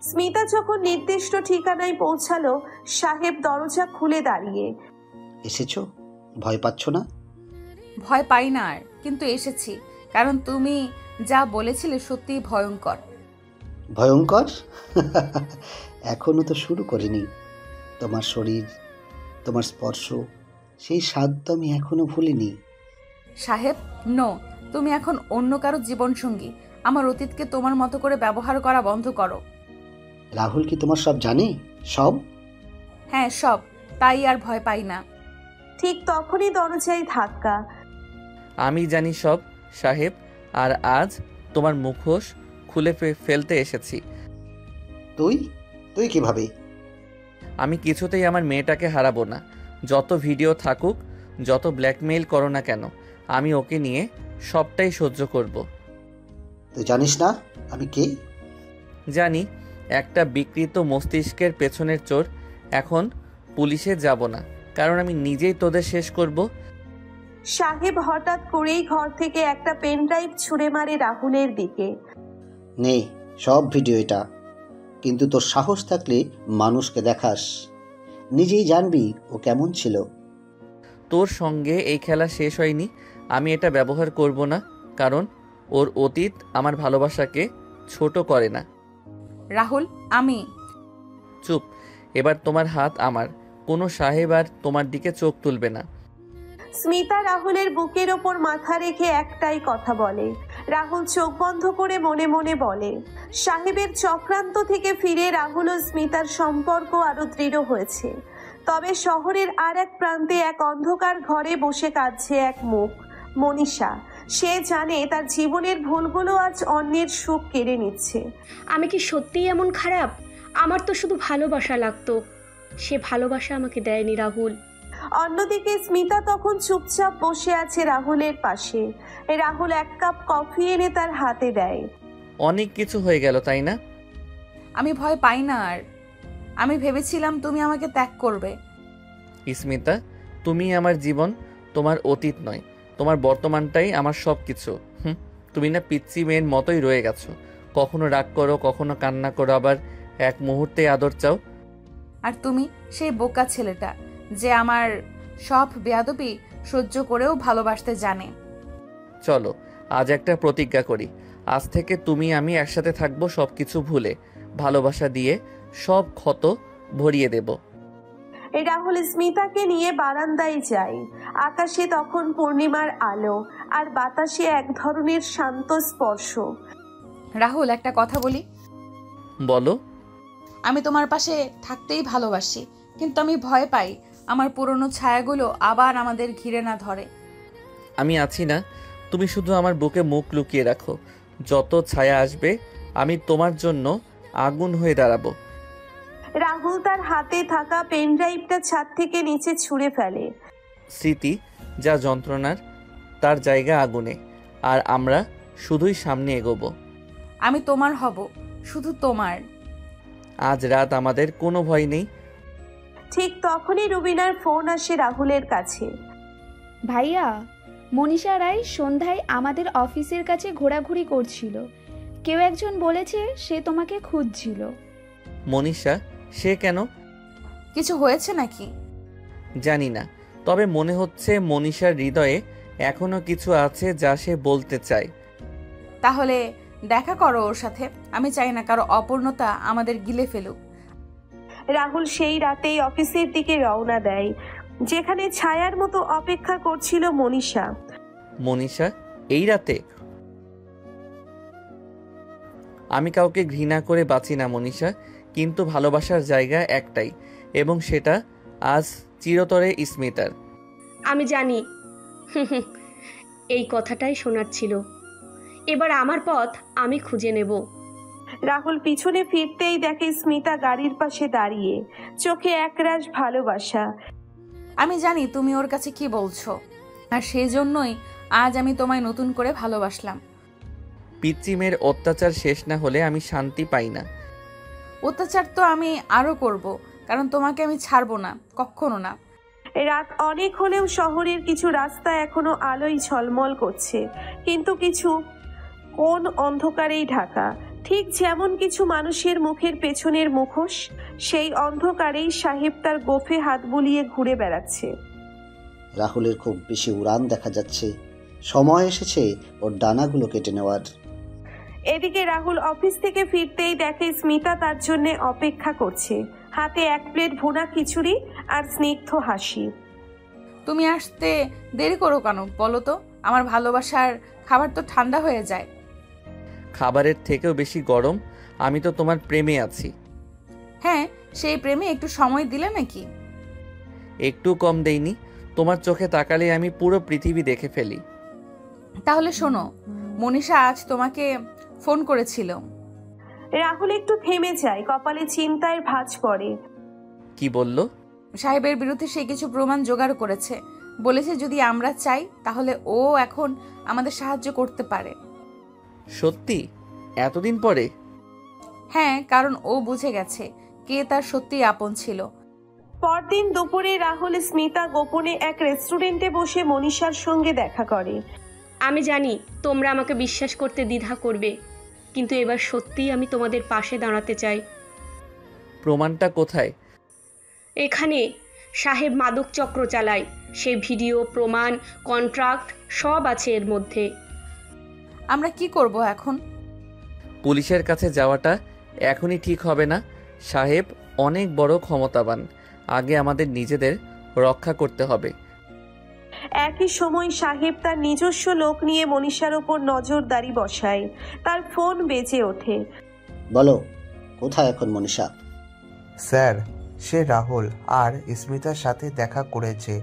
স্মিতা যখন নির্দিষ্ট ঠিকানায় পৌঁছালো, সাহেব দরজা খুলে দাঁড়িয়ে। এসেছো? ভয় পাচ্ছ না? ভয় পাই না আর, কিন্তু এসেছি কারণ তুমি যা বলেছিলে সত্যিই ভয়ঙ্কর। ভয়ঙ্কর? এখনো তো শুরু করিনি। তোমার শরীর, তোমার স্পর্শ, সেই স্বাদ তো আমি এখনো ভুলিনি। সাহেব, নো, তুমি এখন অন্য কারো জীবন সঙ্গী। আমার অতীতকে তোমার মতো করে ব্যবহার করা বন্ধ করো। রাহুল কি তোমার সব জানে? সব? হ্যাঁ, সব। তাই আর ভয় পাই না। ঠিক তখনই দরজায় ধাক্কা। আমি জানি সব সাহেব, আর আজ তোমার মুখোশ খুলে ফেলতে এসেছি। তুই তুই কিভাবে? আমি কিছুতেই আমার মেয়েটাকে হারাবো না। যত ভিডিও থাকুক, যত ব্ল্যাকমেইল করো না কেন, আমি ওকে নিয়ে সবটাই সহ্য করব। তুই জানিস না আমি কে? জানি, একটা বিকৃত মস্তিষ্কের পেছনের চোর। এখন পুলিশে যাব না, কারণ আমি নিজেই তোদের শেষ করব। সাহেব হঠাৎ করেই ঘর থেকে একটা পেন ড্রাইভ ছুঁড়ে মারে রাহুলের দিকে। নে সব ভিডিও এটা, কিন্তু তোর সাহস থাকলে মানুষকে দেখাস, নিজেই জানবি ও কেমন ছিল। তোর সঙ্গে এই খেলা শেষ হয়নি। আমি এটা ব্যবহার করব না, কারণ ওর অতীত আমার ভালোবাসাকে ছোট করে না। রাহুল, আমি চুপ। এবার তোমার হাত আমার। কোনো সাহেব আর তোমার দিকে চোখ তুলবে না। স্মিতা রাহুলের বুকের ওপর মাথা রেখে একটাই কথা বলে। রাহুল চোখ বন্ধ করে মনে মনে বলে। সাহেবের চক্রান্ত থেকে ফিরে রাহুল ও স্মিতার সম্পর্ক আরো দৃঢ় হয়েছে। তবে শহরের আর এক প্রান্তে এক অন্ধকার ঘরে বসে কাঁদছে এক মুখ, মনীষা। সে জানে তার জীবনের ভুলগুলো আজ অন্যের সুখ কেড়ে নিচ্ছে। আমি কি সত্যিই এমন খারাপ? আমার তো শুধু ভালোবাসা লাগতো, সে ভালোবাসা আমাকে দেয়নি রাহুল। অন্যদিকে স্মিতা তখন চুপচাপ বসে আছে রাহুলের পাশে। রাহুল এক কাপ কফি এনে তার হাতে দেয়। অনেক কিছু হয়ে গেল, তাই না? আমি ভয় পাই না আর। আমি ভেবেছিলাম তুমি আমাকে ত্যাগ করবে। স্মিতা, তুমি আমার জীবন, তোমার অতীত নয়। তোমার বর্তমানটাই আমার সব কিছু। তুমি না পিচ্চি মেয়ের মতোই রয়ে গেছো। কখনো রাগ করো, কখনো কান্না করো, আবার এক মুহূর্তে আদর চাও। আর তুমি সেই বোকা ছেলেটা যে আমার সব বেয়াদবি সহ্য করেও ভালোবাসতে জানে। চলো আজ একটা প্রতিজ্ঞা করি। আজ থেকে তুমি আমি একসাথে থাকবো, সব কিছু ভুলে ভালোবাসা দিয়ে সব ক্ষত ভরিয়ে দেব। রাহুল স্মিতাকে নিয়ে বারান্দায় যায়। আকাশে তখন পূর্ণিমার আলো, আর বাতাসে এক ধরনের শান্ত স্পর্শ। রাহুল, একটা কথা বলি। বলো। আমি তোমার পাশে থাকতেই ভালোবাসি, কিন্তু আমি ভয় পাই আমার পুরনো ছায়াগুলো আবার আমাদের ঘিরে না ধরে। আমি আছি না, তুমি শুধু আমার বুকে মুখ লুকিয়ে রাখো। যত ছায়া আসবে আমি তোমার জন্য আগুন হয়ে দাঁড়াবো। রাহুল তার হাতে থাকা পেন ড্রাইভটা ছাদ থেকে নিচে ছুঁড়ে ফেলে। স্মৃতি যা যন্ত্রণার, তার জায়গা আগুনে, আর আমরা শুধুই সামনে এগোবো। আমি তোমার হব, শুধু তোমার। আজ রাত আমাদের কোনো ভয় নেই। ঠিক তখনই রুবিনার ফোন আসে রাহুলের কাছে। ভাইয়া, মনীষা রায় সন্ধ্যায় আমাদের অফিসের কাছে ঘোরাঘুরি করছিল। কেউ একজন বলেছে সে তোমাকে খুঁজছিল। মনীষা? সে কেন? কিছু হয়েছে নাকি? জানি না, তবে মনে হচ্ছে মনীষার হৃদয়ে এখনো কিছু আছে যা সে বলতে চায়। তাহলে দেখা করো ওর সাথে। আমি চাই না কারো অপূর্ণতা আমাদের গিলে ফেলুক। রাহুল সেই রাতেই অফিসের দিকে রওনা দেয়, যেখানে ছায়ার মতো অপেক্ষা করছিল মনীষা। মনীষা? এই রাতে? আমি কাউকে ঘৃণা করে বাঁচি না মনীষা, কিন্তু ভালোবাসার জায়গা একটাই, এবং সেটা আজ চিরতরে স্মিতার। আমি জানি, এই কথাটাই শোনার ছিল। এবার আমার পথ আমি খুঁজে নেব। রাহুল পিছনে ফিরতেই দেখে স্মিতা গাড়ির পাশে দাঁড়িয়ে, চোখে একরাশ ভালোবাসা। আমি জানি তুমি ওর কাছে কি বলছো, আর সেই জন্যই আজ আমি তোমায় নতুন করে ভালোবাসলাম। পিচ্চি মেয়ের অত্যাচার শেষ না হলে আমি শান্তি পাই না। অত্যাচার তো আমি আরো করব, কারণ তোমাকে আমি ছাড়বো না, কখনো না। রাত অনেক হলেও শহরের কিছু রাস্তা এখনো আলোয় ঝলমল করছে, কিন্তু কিছু কোন অন্ধকারেই ঢাকা। ঠিক যেমন কিছু মানুষের মুখের পেছনের মুখোশ, সেই অন্ধকারেই সাহেব তার গোফে হাত বুলিয়ে ঘুরে বেড়াচ্ছে। রাহুলের খুব বেশি উড়ান দেখা যাচ্ছে, সময় এসেছে ওর ডানাগুলো কেটে নেওয়ার। এদিকে রাহুল অফিস থেকে ফিরতেই দেখে স্মিতা তার জন্য অপেক্ষা করছে, হাতে এক প্লেট ভুনা খিচুড়ি আর স্নিগ্ধ হাসি। তুমি আসতে দেরি করো কেন বলো তো? আমার ভালোবাসার খাবার তো ঠান্ডা হয়ে যায়। খাবারের থেকেও বেশি গরম। আমি তো তোমার প্রেমে আছি। হ্যাঁ, সেই প্রেমে একটু সময় দিলে নাকি? একটু কম দেইনি। তোমার চোখে তাকালে আমি পুরো পৃথিবী দেখে ফেলি। তাহলে শোনো, মনীষা আজ তোমাকে ফোন করেছিল। রাহুল একটু থেমে যায়, কপালে চিন্তায় ভাঁজ পড়ে। কি বলল? সাহেবের বিরুদ্ধে সে কিছু প্রমাণ জোগাড় করেছে। বলেছে যদি আমরা চাই তাহলে ও এখন আমাদের সাহায্য করতে পারে। সত্যি? এতদিন পরে? হ্যাঁ, কারণ ও বুঝে গেছে কে তার সত্যিই আপন ছিল। পরদিন দুপুরে রাহুল স্মিতা গোপনে এক রেস্টুরেন্টে বসে মনীষার সঙ্গে দেখা করে। আমি জানি তোমরা আমাকে বিশ্বাস করতে দ্বিধা করবে, কিন্তু এবার সত্যিই আমি তোমাদের পাশে দাঁড়াতে চাই। প্রমাণটা কোথায়? এখানে সাহেব মাদক চক্র চালায়, সে ভিডিও, প্রমাণ, কন্ট্রাক্ট সব আছে এর মধ্যে। আমরা কি করব এখন? পুলিশের কাছে যাওয়াটা এখনই ঠিক হবে না। সাহেব অনেক বড় ক্ষমতাবান, আগে আমাদের নিজেদের রক্ষা করতে হবে। একই সময় সাহেব তার নিজস্ব লোক নিয়ে মনীষার ওপর নজরদারি বসায়। তার ফোন বেজে ওঠে। বলো, কোথায় এখন মনীষা? স্যার, সে রাহুল আর স্মিতার সাথে দেখা করেছে,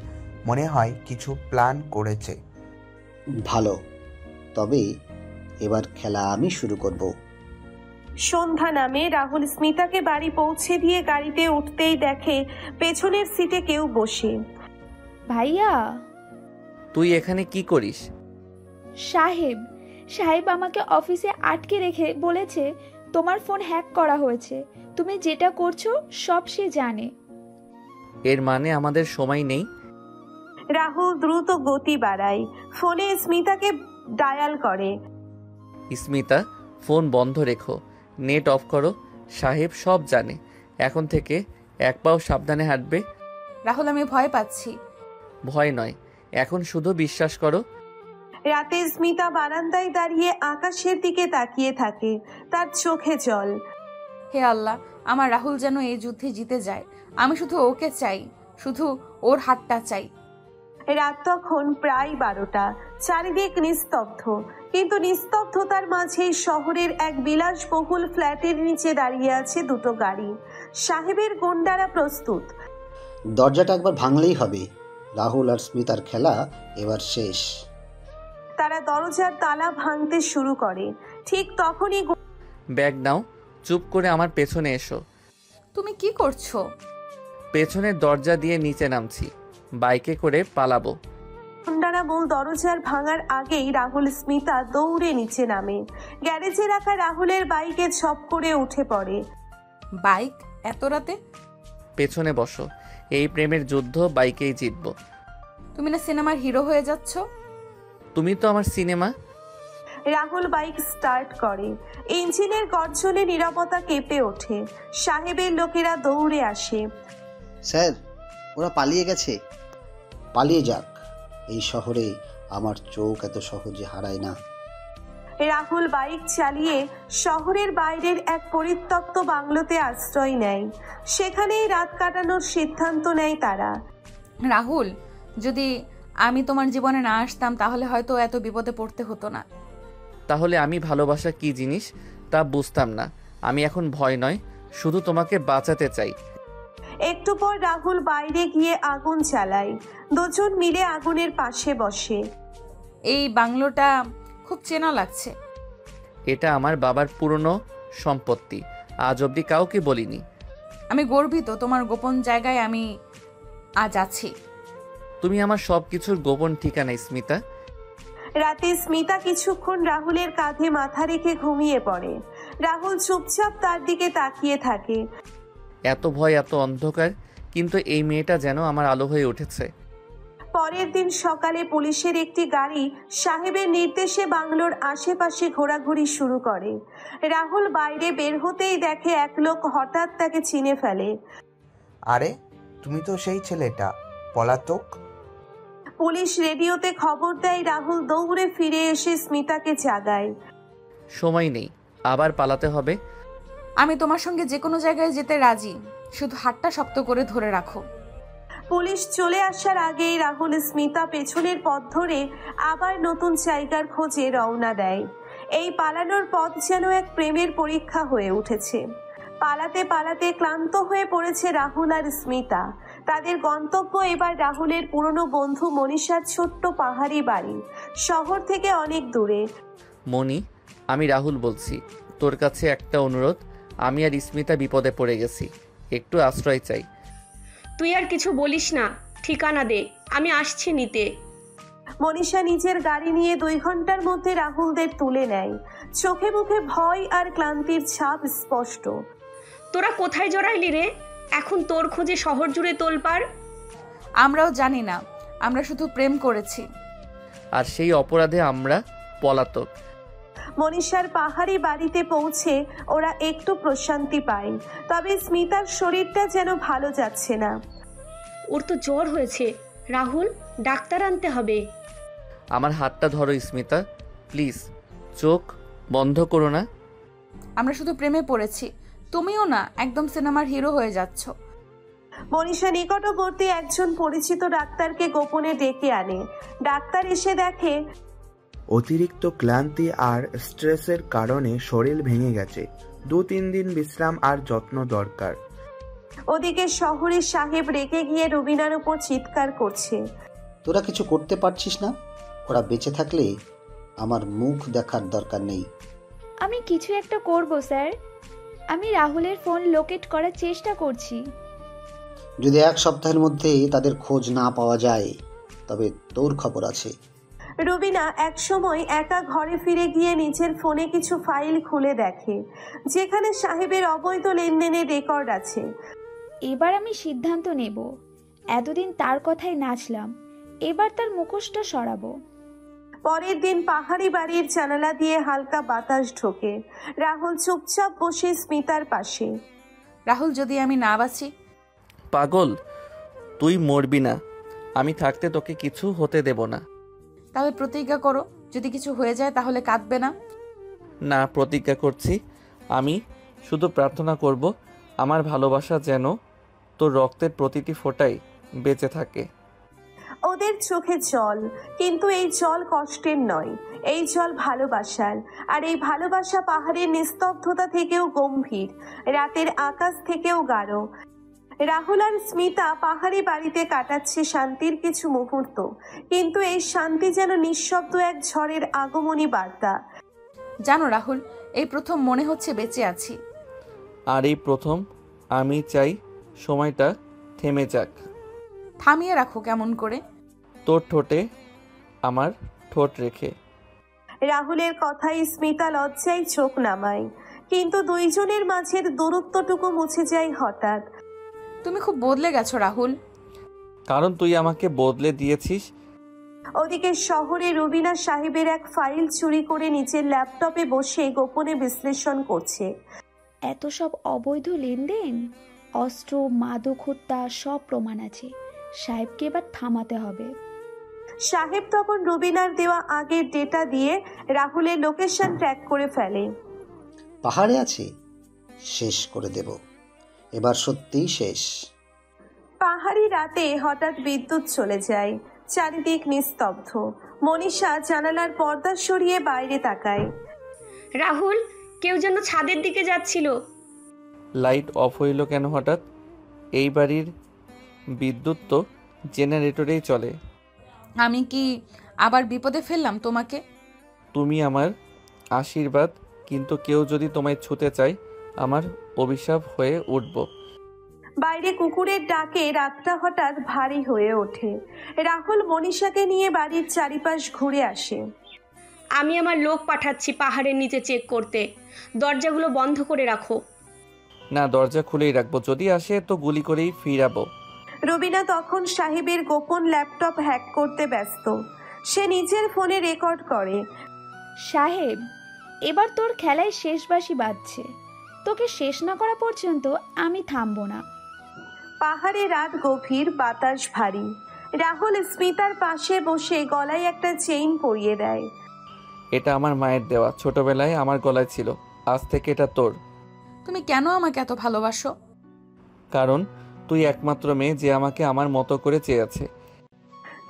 মনে হয় কিছু প্ল্যান করেছে। ভালো, তবে এবার খেলা আমি শুরু করব। সন্ধ্যা নামে রাহুল স্মিতাকে বাড়ি পৌঁছে দিয়ে গাড়িতে উঠতেই দেখে পেছনের সিটে কেউ বসে। ভাইয়া। তুই এখানে কি করিস? সাহেব আমাকে অফিসে আটকে রেখে বলেছে তোমার ফোন হ্যাক করা হয়েছে, তুমি যেটা করছো সব সে জানে। এর মানে আমাদের সময় নেই। রাহুল দ্রুত গতি বাড়ায়, ফোনে স্মিতাকে ডায়াল করে। স্মিতা, ফোন বন্ধ রেখো, নেট অফ করো। সাহেব সব জানে। এখন থেকে এক পাও সাবধানে হাঁটবে। রাহুল, আমি ভয় পাচ্ছি। ভয় নয়, এখন শুধু বিশ্বাস করো। রাতে স্মিতা বারান্দায় দাঁড়িয়ে আকাশের দিকে তাকিয়ে থাকে, তার চোখে জল। হে আল্লাহ, আমার রাহুল যেন এই যুদ্ধে জিতে যায়। আমি শুধু ওকে চাই, শুধু ওর হাতটা চাই। রাত তখন প্রায় 12টা, চারিদিক নিস্তব্ধ, কিন্তু নিস্তব্ধতার মাঝেই শহরের এক বিলাসবহুল ফ্ল্যাটের নিচে দাঁড়িয়ে আছে দুটো গাড়ি। সাহেবের গুন্ডারা প্রস্তুত। দরজাটা একবার ভাঙলেই হবে। রাহুল আর স্মিতার খেলা এবার শেষ। তারা দরজার তালা ভাঙতে শুরু করে। ঠিক তখনই ব্যাগ নাও, চুপ করে আমার পেছনে এসো। তুমি কি করছো? পেছনের দরজা দিয়ে নিচে নামছি, বাইকে করে পালাবো। গুন্ডারা মূল দরজার ভাঙার আগেই রাহুল স্মিতা দৌড়ে নিচে নামে। গ্যারেজে রাখা রাহুলের বাইকে ঝপ করে উঠে পড়ে। বাইক এত রাতে? পেছনে বসো, এই প্রেমের যুদ্ধ বাইকেই জিতবো। তুমি না সিনেমার হিরো হয়ে যাচ্ছ? তুমি তো আমার সিনেমা। রাহুল বাইক স্টার্ট করে। ইঞ্জিনের গর্জনে নীরবতা কেঁপে ওঠে। সাহেবের লোকেরা দৌড়ে আসে। স্যার, ওরা পালিয়ে গেছে। পালিয়ে যাক, এই শহরে আমার চোখ এত সহজে হারায় না। রাহুল বাইক চালিয়ে শহরের বাইরের এক পরিত্যক্ত বাংলোতে আশ্রয় নেয়। সেখানেই রাত কাটানোর সিদ্ধান্ত নেয় তারা। রাহুল, যদি আমি তোমার জীবনে না আসতাম তাহলে হয়তো এত বিপদে পড়তে হতো না। তাহলে আমি ভালোবাসা কি জিনিস তা বুঝতাম না। আমি এখন ভয় নয়, শুধু তোমাকে বাঁচাতে চাই। একটু পর রাহুল বাইরে গিয়ে আগুন জ্বালায়। দুজন মিলে আগুনের পাশে বসে। এই বাংলোটা খুব চেনা লাগছে। এটা আমার বাবার পুরনো সম্পত্তি, আজ অবধি কাউকে বলিনি। আমি গর্বিত তোমার গোপন জায়গায় আমি আজ আছি। তুমি আমার সব কিছুর গোপন ঠিকানা স্মিতা। রাতে স্মিতা কিছুক্ষণ রাহুলের কাঁধে মাথা রেখে ঘুমিয়ে পড়ে। রাহুল চুপচাপ তার দিকে তাকিয়ে থাকে। এত ভয়, এত অন্ধকার, কিন্তু এই মেয়েটা যেন আমার আলো হয়ে উঠেছে। পরের দিন সকালে পুলিশের একটি গাড়ি সাহেবের নির্দেশে বাংলোর আশেপাশে ঘোরাঘুরি শুরু করে। রাহুল বাইরে বের হতেই দেখে এক লোক হঠাৎ তাকে চিনে ফেলে। আরে, তুমি তো সেই ছেলেটা, পলাতক। পুলিশ রেডিওতে খবর দেয়। রাহুল দৌড়ে ফিরে এসে স্মিতাকে জাগায়। সময় নেই, আবার পালাতে হবে। আমি তোমার সঙ্গে যে কোনো জায়গায় যেতে রাজি, শুধু হাতটা শক্ত করে ধরে রাখো। পুলিশ চলে আসার আগেই রাহুল স্মিতা পেছনের পথ ধরে আবার নতুন জায়গার খোঁজে রওনা দেয়। এই পালানোর পথ যেন এক প্রেমের পরীক্ষা হয়ে উঠেছে। পালাতে পালাতে ক্লান্ত হয়ে পড়েছে রাহুল আর স্মিতা। তাদের গন্তব্য এবার রাহুলের পুরনো বন্ধু মনীষার ছোট্ট পাহাড়ি বাড়ি, শহর থেকে অনেক দূরে। মনি, আমি রাহুল বলছি। তোর কাছে একটা অনুরোধ। আমি আর স্মিতা বিপদে পড়ে গেছি, একটু আশ্রয় চাই। তুই আর কিছু বলিস না, ঠিকানা দে, আমি আসছি নিতে। মনীষা নিজের গাড়ি নিয়ে 2 ঘন্টার মধ্যে রাহুলদের তুলে নেয়। চোখে মুখে ভয় আর ক্লান্তির ছাপ স্পষ্ট। তোরা কোথায় জড়াইলি রে? এখন তোর খোঁজে শহর জুড়ে তোলপাড়। আমরাও জানি না, আমরা শুধু প্রেম করেছি। আর সেই অপরাধে আমরা পলাতক। মনীষার পাহাড়ি বাড়িতে পৌঁছে ওরা একটু প্রশান্তি পায়, তবে স্মিতার শরীরটা যেন ভালো যাচ্ছে না। ওর তো জ্বর হয়েছে রাহুল, ডাক্তার আনতে হবে। আমার হাতটা ধরো স্মিতা, প্লিজ। চোখ বন্ধ করো না। আমরা শুধু প্রেমে পড়েছি, তুমিও না একদম সিনেমার হিরো হয়ে যাচ্ছ। মনীষা নিকটবর্তী একজন পরিচিত ডাক্তারকে গোপনে ডেকে আনে। ডাক্তার এসে দেখে অতিরিক্ত ক্লান্তি আর স্ট্রেসের কারণে শরীর ভেঙে গেছে। 2-3 দিন বিশ্রাম আর যত্ন দরকার। ওদিকে শহরে সাহেব রেগে গিয়ে রুবিনার উপর চিৎকার করছে। তোরা কিছু করতে পারছিস না? ওরা বেঁচে থাকলে আমার মুখ দেখার দরকার নেই। আমি কিছু একটা করব স্যার। আমি রাহুলের ফোন লোকেট করার চেষ্টা করছি। যদি 1 সপ্তাহের মধ্যে তাদের খোঁজ না পাওয়া যায় তবে তোর খবর আছে। রুবিনা একসময় একা ঘরে ফিরে গিয়ে নিজের ফোনে কিছু ফাইল খুলে দেখে, যেখানে সাহেবের অবৈধ লেনদেনের রেকর্ড আছে। এবার আমি সিদ্ধান্ত নেব। এতদিন তার কথায় নাচলাম, এবার তার মুখোশটা সরাবো। পরের দিন পাহাড়ি বাড়ির জানালা দিয়ে হালকা বাতাস ঢোকে। রাহুল চুপচাপ বসে স্মিতার পাশে। রাহুল, যদি আমি না বাঁচি? পাগল, তুই মরবি না। আমি থাকতে তোকে কিছু হতে দেব না। তাহলে প্রতিজ্ঞা করো, যদি কিছু হয়ে যায় তাহলে কাঁদবে না। না, প্রতিজ্ঞা করছি। আমি শুধু প্রার্থনা করব আমার ভালোবাসা যেন তোর রক্তের প্রতিটি ফোঁটায় বেঁচে থাকে। ওদের চোখে জল, কিন্তু এই জল কষ্টের নয়, এই জল ভালোবাসার। আর এই ভালোবাসা পাহাড়ের নিস্তব্ধতা থেকেও গম্ভীর, রাতের আকাশ থেকেও গাঢ়। রাহুল আর স্মিতা পাহাড়ি বাড়িতে কাটাচ্ছে শান্তির কিছু মুহূর্ত, কিন্তু এই শান্তি যেন নিঃশব্দ এক ঝড়ের আগমনী বার্তা। জানো রাহুল, এই প্রথম মনে হচ্ছে বেঁচে আছি। আর এই প্রথম আমি চাই সময়টা থেমে যাক। থামিয়ে রাখো কেমন করে? তোর ঠোঁটে আমার ঠোঁট রেখে। রাহুলের কথায় স্মিতা লজ্জায় চোখ নামায়, কিন্তু দুইজনের মাঝের দূরত্বটুকু মুছে যায় হঠাৎ। তুমি খুব বদলে গেছো রাহুল। কারণ তুই আমাকে বদলে দিয়েছিস। ওদিকে শহরে রুবিনা সাহেবের এক ফাইল চুরি করে নিজের ল্যাপটপে বসে গোপনে বিশ্লেষণ করছে। এত সব অবৈধ লেনদেন, অস্ত্র, মাদক হত্যা, সব প্রমাণ আছে। সাহেবকে এবার থামাতে হবে। সাহেব তখন রুবিনার দেওয়া আগের ডেটা দিয়ে রাহুলের লোকেশন ট্র্যাক করে ফেলে। পাহাড়ে আছে, শেষ করে দেব। এবার সত্যিই শেষ। পাহাড়ি রাতে হঠাৎ বিদ্যুৎ চলে যায়, চারিদিক নিস্তব্ধ। মনীষা জানালার পর্দা সরিয়ে বাইরে তাকায়। রাহুল, কেউ যেন ছাদের দিকে যাচ্ছিল। লাইট অফ হইল কেন হঠাৎ? এই বাড়ির বিদ্যুৎ তো জেনারেটরেই চলে। আমি কি আবার বিপদে ফেললাম তোমাকে? তুমি আমার আশীর্বাদ, কিন্তু কেউ যদি তোমায় ছুতে চায় আমার অভিশাপ হয়ে উঠব। বাইরে কুকুরের ডাকে রাতটা হঠাৎ ভারী হয়ে ওঠে। রাহুল মনীষাকে নিয়ে বাড়ির চারিপাশ ঘুরে আসে। আমি আমার লোক পাঠাচ্ছি পাহাড়ের নিচে চেক করতে। দরজাগুলো বন্ধ করে রাখো। না, দরজা খুলেই রাখবো, যদি আসে তো গুলি করেই ফিরাবো। রুবিনা তখন সাহেবের গোপন ল্যাপটপ হ্যাক করতে ব্যস্ত। সে নিজের ফোনে রেকর্ড করে। সাহেব, এবার তোর খেলায় শেষ বাঁশি বাজছে। তোকে শেষ না করা পর্যন্ত আমি থামবো না। পাহাড়ে রাত গভীর, বাতাস ভারী। রাহুল স্মিতার পাশে বসে গলায় একটা চেইন পরিয়ে দেয়। এটা আমার মায়ের দেওয়া, ছোটবেলায় আমার গলায় ছিল, আজ থেকে এটা তোর। তুমি কেন আমাকে এত ভালোবাসো? কারণ তুই একমাত্র মেয়ে যে আমাকে আমার মতো করে চেয়েছে।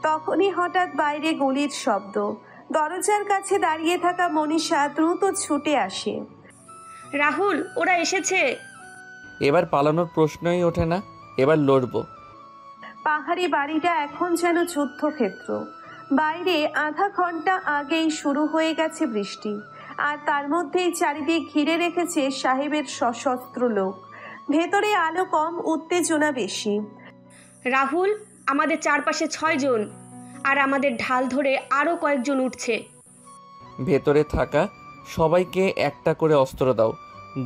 তখনই হঠাৎ বাইরে গুলির শব্দ। দরজার কাছে দাঁড়িয়ে থাকা মনীষা দ্রুত ছুটে আসে। রাহুল, ওরা এসেছে। এবার পালানোর প্রশ্নই ওঠে না, এবার লড়বো। পাহাড়ি বাড়িটা এখন যেন যুদ্ধক্ষেত্র। বাইরে আধা ঘন্টা আগেই শুরু হয়ে গেছে বৃষ্টি, আর তার মধ্যেই চারিদিক ঘিরে রেখেছে সাহেবের সশস্ত্র লোক। ভেতরে আলো কম, উত্তেজনা বেশি। রাহুল, আমাদের চারপাশে 6 জন, আর আমাদের ঢাল ধরে আরও কয়েকজন উঠছে। ভেতরে থাকা সবাইকে একটা করে অস্ত্র দাও,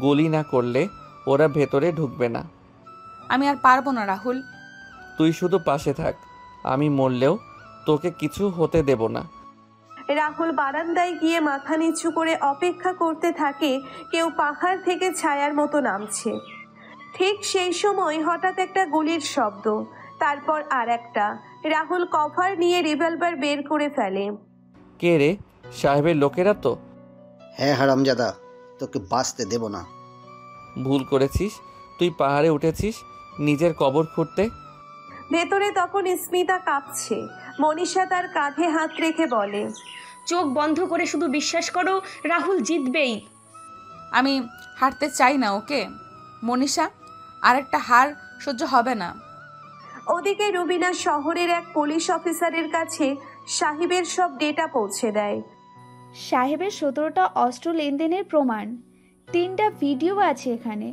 গুলি না করলে ওরা ভেতরে ঢুকবে না। আমি আর পারবো না রাহুল। তুই শুধু পাশে থাক, আমি মরলেও তোকে কিছু হতে দেব না। রাহুল বারান্দায় গিয়ে মাথা নিচু করে অপেক্ষা করতে থাকে কেউ পাহাড় থেকে ছায়ার মতো নামছে। ঠিক সেই সময় হঠাৎ একটা গুলির শব্দ, তারপর আর একটা। রাহুল কভার নিয়ে রিভলভার বের করে ফেলে। কে রে? সাহেবের লোকেরা তো। হ্যাঁ হারামজাদা, তোকে বাঁচতে দেব না। ভুল করেছিস, তুই পাহাড়ে উঠেছিস নিজের কবর খুঁড়তে। ভেতরে তখন স্মিতা কাঁপছে। মনীষা তার কাঁধে হাত রেখে বলে, চোখ বন্ধ করে শুধু বিশ্বাস করো, রাহুল জিতবেই। আমি হারতে চাই না, ওকে মনীষা, আরেকটা হার সহ্য হবে না। ওদিকে রুবিনা শহরের এক পুলিশ অফিসারের কাছে সাহেবের সব ডেটা পৌঁছে দেয়। সাহেবের 17টা অস্ত্র লেনদেনের প্রমাণ, 3টা ভিডিও আছে এখানে।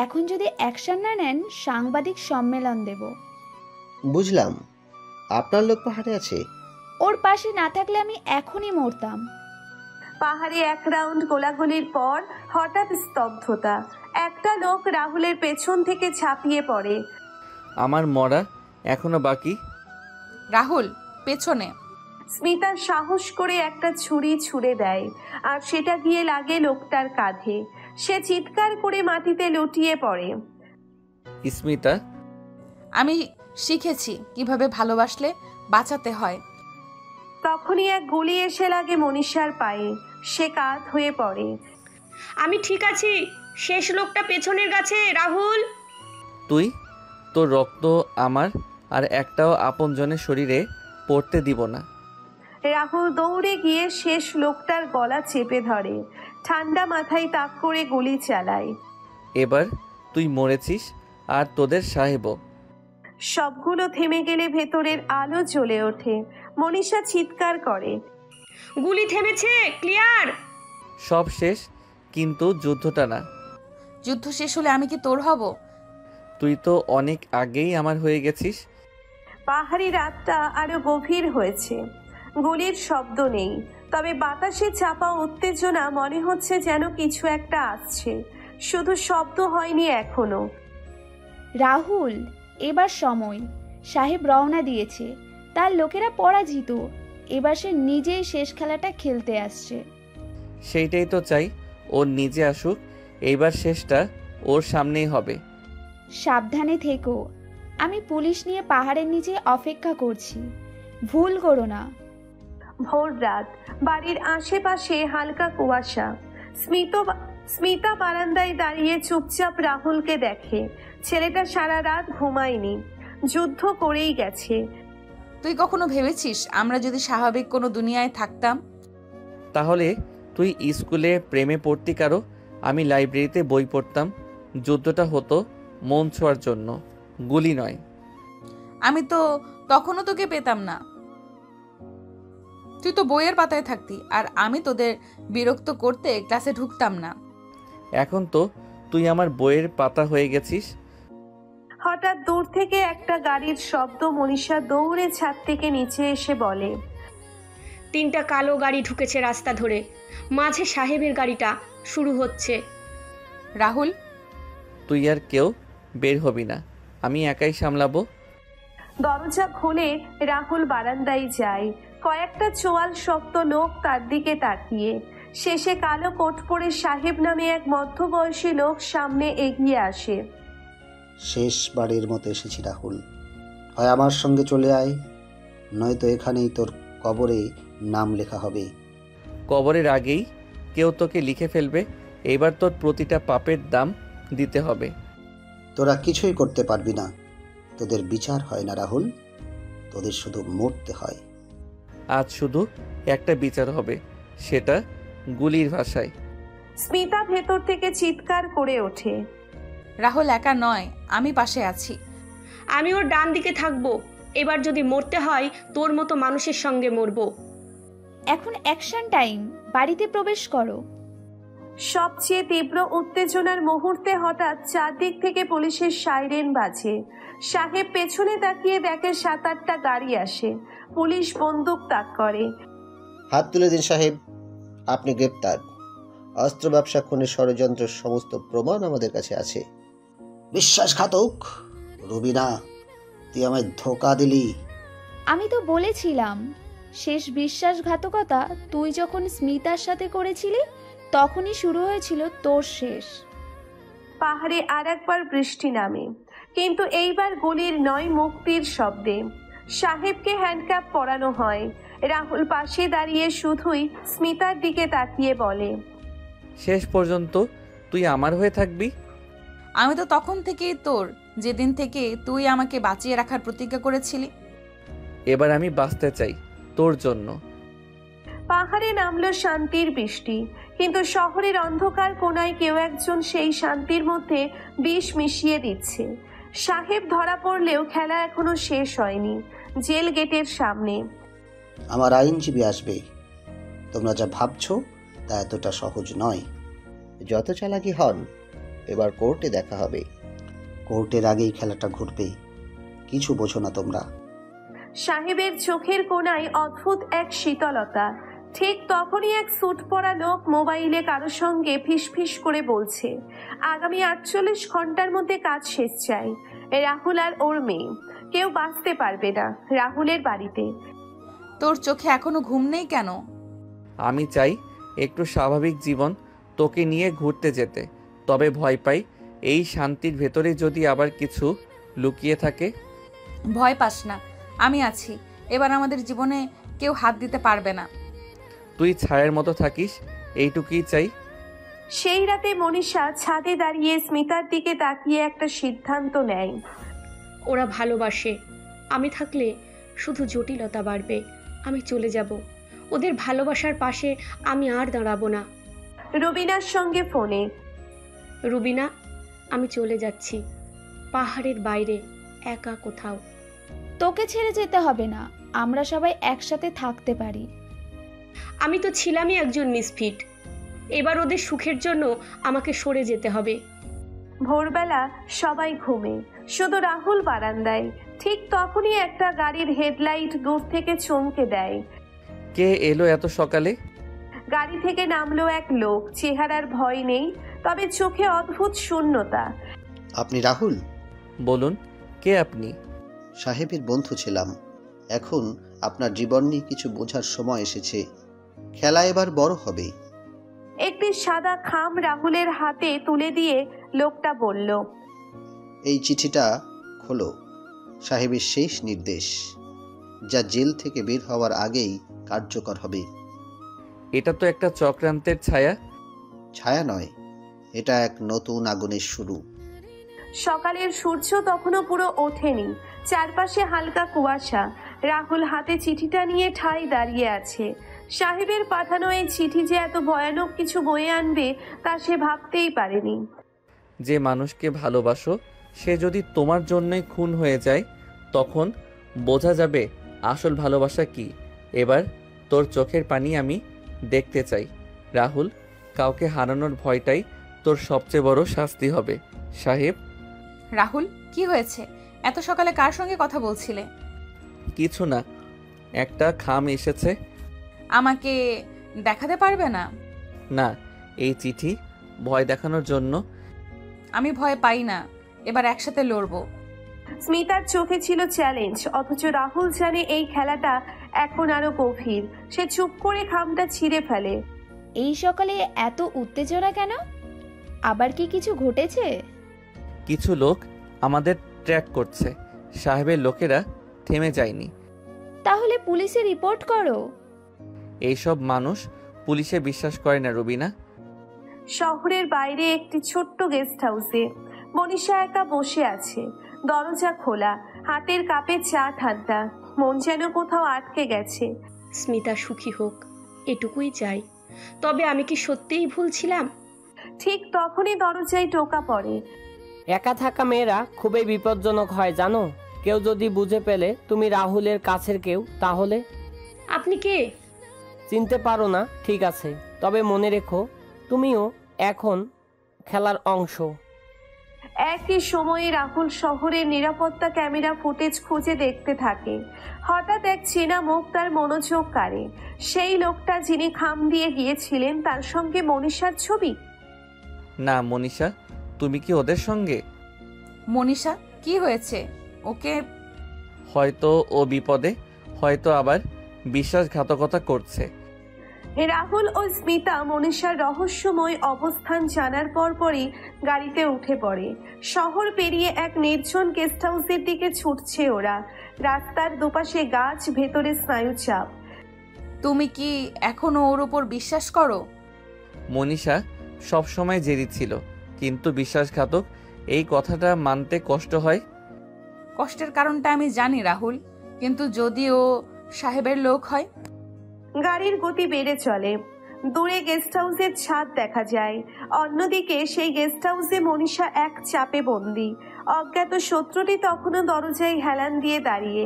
এখন যদি অ্যাকশন না নেন, সাংবাদিক সম্মেলন দেব। বুঝলাম, আপনার লোক পাহাড়ে আছে। ওর পাশে না থাকলে আমি এখনই মরতাম। পাহাড়ে এক রাউন্ড গোলাগুলির পর হঠাৎ স্তব্ধতা। একটা লোক রাহুলের পেছন থেকে ঝাঁপিয়ে পড়ে। আমার মরা এখনো বাকি। রাহুল পেছনে। স্মিতা সাহস করে একটা ছুরি ছুঁড়ে দেয়, আর সেটা গিয়ে লাগে লোকটার কাঁধে। সে চিৎকার করে মাটিতে লুটিয়ে পড়ে। স্মিতা, আমি শিখেছি কিভাবে ভালোবাসলে বাঁচাতে হয়। তখনই এক গুলি এসে লাগে মনীষার পায়ে। সে কাত হয়ে পড়ে। আমি ঠিক আছি, শেষ লোকটা পেছনের গাছে। রাহুল, তুই তোর রক্ত আমার আর একটাও আপনজনের শরীরে পড়তে দিব না। রাহুল দৌড়ে গিয়ে শেষ লোকটার গলা চেপে ধরে, ঠান্ডা মাথায় তাক করে গুলি চালায়। এবার তুই মরেছিস আর তোদের সাহেবও। সবগুলো থেমে গেলে ভেতরের আলো জ্বলে ওঠে। মনীষা চিৎকার করে, গুলি থেমেছে, ক্লিয়ার। সব শেষ, কিন্তু যুদ্ধটা না। যুদ্ধ শেষ হলে আমি কি তোর হব? তুই তো অনেক আগেই আমার হয়ে গেছিস। পাহাড়ি রাতটা আরো গভীর হয়েছে। গুলির শব্দ নেই, তবে বাতাসে চাপা উত্তেজনা মনে হচ্ছে যেন কিছু একটা আসছে। শুধু শব্দ হয়নি এখনো। রাহুল, এবার সময়। সাহেব রওনা দিয়েছে, তার লোকেরা পরাজিত। এবার সে নিজেই শেষ খেলাটা খেলতে আসছে। সেইটাই তো চাই, ওর নিজে আসুক। এইবার শেষটা ওর সামনেই হবে। সাবধানে থেকো। আমি পুলিশ নিয়ে পাহাড়ের নিচে অপেক্ষা করছি, ভুল করো না। ভোর রাত, বাড়ির আশেপাশে হালকা কুয়াশা। স্মিতা বারান্দায় দাঁড়িয়ে চুপচাপ রাহুলকে দেখে। ছেলেটা সারা রাত ঘুমায়নি, যুদ্ধ করেই গেছে। তুই কখনো ভেবেছিস আমরা যদি স্বাভাবিক কোনো দুনিয়ায় থাকতাম? তাহলে তুই স্কুলে প্রেমে পড়তি কারো, আমি লাইব্রেরিতে বই পড়তাম। যুদ্ধটা হতো মন ছোঁয়ার জন্য, গুলি নয়। আমি তো তখনও তোকে পেতাম না। তুই তো বইয়ের পাতায় থাকতি, আর আমি তোদের বিরক্ত করতে ক্লাসে ঢুকতাম না। এখন তো তুই আমার বইয়ের পাতা হয়ে গেছিস। হঠাৎ দূর থেকে একটা গাড়ির শব্দ। মনীষা দৌড়ে ছাদ থেকে নিচে এসে বলে, 3টা কালো গাড়ি ঢুকেছে রাস্তা ধরে, মাঝে সাহেবের গাড়িটা। শুরু হচ্ছে। রাহুল, তুই আর কেউ বের হবি না, আমি একাই সামলাবো। দরজা খুলে রাহুল বারান্দায় যায়। কয়েকটা চোয়াল শক্ত লোক তার দিকে তাকিয়ে। শেষে কালো কোট পরে সাহেব নামে এক মধ্যবয়সী লোক সামনে এগিয়ে আসে। শেষবারের মতো এসেছি রাহুল, হয় আমার সঙ্গে চলে আয়, নয়তো এখানেই তোর কবরে নাম লেখা হবে। কবরের আগেই কেউ তোকে লিখে ফেলবে। এবার তোর প্রতিটা পাপের দাম দিতে হবে। তোরা কিছুই করতে পারবি না, তোদের বিচার হয় না রাহুল, তোদের শুধু মরতে হয়। আজ শুধু একটা বিচার হবে, সেটা গুলির ভাষায়। স্মিতা ভেতর থেকে চিৎকার করে ওঠে, রাহুল একা নয়, আমি পাশে আছি। আমি ওর ডান দিকে থাকবো। এবার যদি মরতে হয়, তোর মতো মানুষের সঙ্গে মরবো। এখন অ্যাকশন টাইম, বাড়িতে প্রবেশ করো। সবচেয়ে তীব্র উত্তেজনার মুহূর্তে হঠাৎ চারদিক থেকে পুলিশের সাইরেন বাজে। সাহেব পেছনে তাকিয়ে দেখে 7-8টা গাড়ি আসে। পুলিশ বন্দুক তাক করে। হাত তুলে দিন সাহেব, আপনি গ্রেপ্তার। অস্ত্র ব্যবসা খুনের ষড়যন্ত্রের সমস্ত প্রমাণ আমাদের কাছে আছে। বিশ্বাসঘাতক! রুবিনা, তুই আমায় ধোকা দিলি। আমি তো বলেছিলাম, শেষ বিশ্বাসঘাতকতা তুই যখন স্মিতার সাথে করেছিলি তখনই শুরু হয়েছিল তোর শেষ। পাহাড়ে আর একবার বৃষ্টি নামে, কিন্তু এইবার গুলির নয়, মুক্তির শব্দে। সাহেবকে হ্যান্ডকাপ পরানো হয়। রাহুল পাশে দাঁড়িয়ে শুধুই স্মিতার দিকে তাকিয়ে বলে, শেষ পর্যন্ত তুই আমার হয়ে থাকবি? আমি তো তখন থেকেই তোর, যেদিন থেকে তুই আমাকে বাঁচিয়ে রাখার প্রতিজ্ঞা করেছিলি। এবার আমি বাঁচতে চাই তোর জন্য। পাহাড়ে নামলো শান্তির বৃষ্টি, কিন্তু শহরের অন্ধকার কোনায় কেউ একজন সেই শান্তির মধ্যে বিষ মিশিয়ে দিচ্ছে। সাহেব ধরা পড়লেও খেলা এখনো শেষ হয়নি। জেল গেটের সামনে আমার আইনজীবী আসবে। তোমরা যা ভাবছো তা এতটা সহজ নয়। যত চালাকি হন, এবার কোর্টে দেখা হবে। কোর্টের আগেই খেলাটা ঘুরবে। কিছু বোঝো না তোমরা। সাহেবের চোখের কোণায় অদ্ভুত এক শীতলতা। ঠিক তখনই এক স্যুট পরা লোক মোবাইলে কারো সঙ্গে ফিসফিস করে বলছে, আগামী 48 ঘন্টার মধ্যে কাজ শেষ চাই। রাহুল আর ওর মেয়ে কেউ বাঁচতে পারবে না রাহুলের বাড়িতে। তোর চোখে এখনো ঘুম নেই কেন? আমি চাই একটু স্বাভাবিক জীবন, তোকে নিয়ে ঘুরতে যেতে। তবে ভয় পাই এই শান্তির ভেতরে যদি আবার কিছু লুকিয়ে থাকে। ভয় পাস না, আমি আছি। এবার আমাদের জীবনে কেউ হাত দিতে পারবে না। তুই ছায়ের মতো থাকিস, এইটুকুই চাই। সেই রাতে মনীষা ছাদে দাঁড়িয়ে স্মিতার দিকে তাকিয়ে একটা সিদ্ধান্ত নেয়। ওরা ভালোবাসে, আমি থাকলে শুধু জটিলতা বাড়বে। আমি চলে যাব, ওদের ভালোবাসার পাশে আমি আর দাঁড়াবো না। রুবিনার সঙ্গে ফোনে, রুবিনা, আমি চলে যাচ্ছি পাহাড়ের বাইরে, একা কোথাও। তোকে ছেড়ে যেতে হবে না, আমরা সবাই একসাথে থাকতে পারি। আমি তো ছিলামই একজন মিসফিট, এবার ওদের সুখের জন্য আমাকে সরে যেতে হবে। ভোরবেলা সবাই ঘুমে, শুধু রাহুল বারান্দায়। ঠিক তখনই একটা গাড়ির হেডলাইট দূর থেকে চমকে দেয়। কে এলো এত সকালে? গাড়ি থেকে নামলো এক লোক। চেহারার ভয় নেই, তবে চোখে অদ্ভুত শূন্যতা। আপনি রাহুল? বলুন, কে আপনি? সাহেবের বন্ধু ছিলাম। এখন আপনার জীবন নিয়ে কিছু বোঝার সময় এসেছে। খেলা এবার বড় হবে। একটি সাদা খাম রাহুলের হাতে তুলে দিয়ে লোকটা বলল, এই চিঠিটা খোলো। সাহেবের শেষ নির্দেশ, যা জেল থেকে বের হওয়ার আগেই কার্যকর হবে। এটা তো একটা চক্রান্তের ছায়া। ছায়া নয়, এটা এক নতুন আগুনের শুরু। সকালের সূর্য তখনও পুরো ওঠেনি, চারপাশে হালকা কুয়াশা। রাহুল হাতে চিঠিটা নিয়ে ঠাই দাঁড়িয়ে আছে। সাহেবের পাঠানো এই চিঠি যে এত ভয়ানক কিছু বয়ে আনবে তা সে ভাবতেই পারেনি। যে মানুষকে ভালোবাসো সে যদি তোমার জন্যই খুন হয়ে যায়, তখন বোঝা যাবে আসল ভালোবাসা কি। এবার তোর চোখের পানি আমি দেখতে চাই। রাহুল, কাউকে হারানোর ভয়টাই তোর সবচেয়ে বড় শাস্তি হবে। সাহেব। রাহুল, কি হয়েছে? এত সকালে কার সঙ্গে কথা বলছিলে? কিছু না, একটা খাম এসেছে। আমাকে দেখাতে পারবে না? না, এই চিঠি ভয় দেখানোর জন্য। আমি ভয় পাই না, এবার একসাথে লড়বো। স্মিতার চোখে ছিল চ্যালেঞ্জ, অথচ রাহুল জানে এই খেলাটা এখন আরো গভীর। সে চুপ করে খামটা ছিঁড়ে ফেলে। এই সকালে এত উত্তেজনা কেন? আবার কি কিছু ঘটেছে? কিছু লোক আমাদের ট্র্যাক করছে। সাহেবের লোকেরা থেমে যায়নি। তাহলে পুলিশে রিপোর্ট করো। এইসব মানুষ পুলিশে বিশ্বাস করে না রুবিনা। শহরের বাইরে একটি ছোট্ট গেস্ট হাউসে মনীষা একা বসে আছে। দরজা খোলা, হাতের কাপে চা ঠান্ডা। মন যেন কোথাও আটকে গেছে। স্মিতা সুখী হোক, এটুকুই চাই। তবে আমি কি সত্যিই ভুল ছিলাম? ঠিক তখনই দরজায় টোকা পড়ে। একা থাকা মেয়েরা খুবই বিপজ্জনক হয় জানো। কেউ যদি বুঝে পেলে তুমি রাহুলের কাছের কেউ, তাহলে? আপনি কে? চিনতে পারো না, ঠিক আছে, তবে মনে রেখো তুমিও এখন খেলার অংশ। একই সময়ে রাহুল শহরের নিরাপত্তা ক্যামেরা ফুটেজ খুঁজে দেখতে থাকে। হঠাৎ এক চেনা মুখ তার মনোযোগ কাড়ে। সেই লোকটা যিনি খাম দিয়ে গিয়েছিলেন, তার সঙ্গে মনীষার ছবি। না মনীষা, তুমি কি ওদের সঙ্গে? মনীষা, কি হয়েছে? ওকে হয়তো ও বিপদে, হয়তো আবার বিশ্বাসঘাতকতা করছে। রাহুল ও স্মিতা মনীষার রহস্যময় অবস্থান জানার পরপরই গাড়িতে উঠে পড়ে। শহর পেরিয়ে এক নির্জন গেস্ট হাউসের দিকে ছুটছে ওরা। রাস্তার দুপাশে গাছ, ভেতরে স্নায়ুচাপ। তুমি কি এখনো ওর উপর বিশ্বাস করো? মনীষা সবসময় জেদি ছিল, কিন্তু বিশ্বাসঘাতক এই কথাটা মানতে কষ্ট হয়। কষ্টের কারণটা আমি জানি রাহুল, কিন্তু যদি ও সাহেবের লোক হয়? গাড়ির গতি বেড়ে চলে। দূরে গেস্ট হাউসের ছাদ দেখা যায়। অন্যদিকে সেই গেস্ট হাউসে মনীষা এক চাপে বন্দি। অজ্ঞাত শত্রুটি তখনও দরজায় হেলান দিয়ে দাঁড়িয়ে।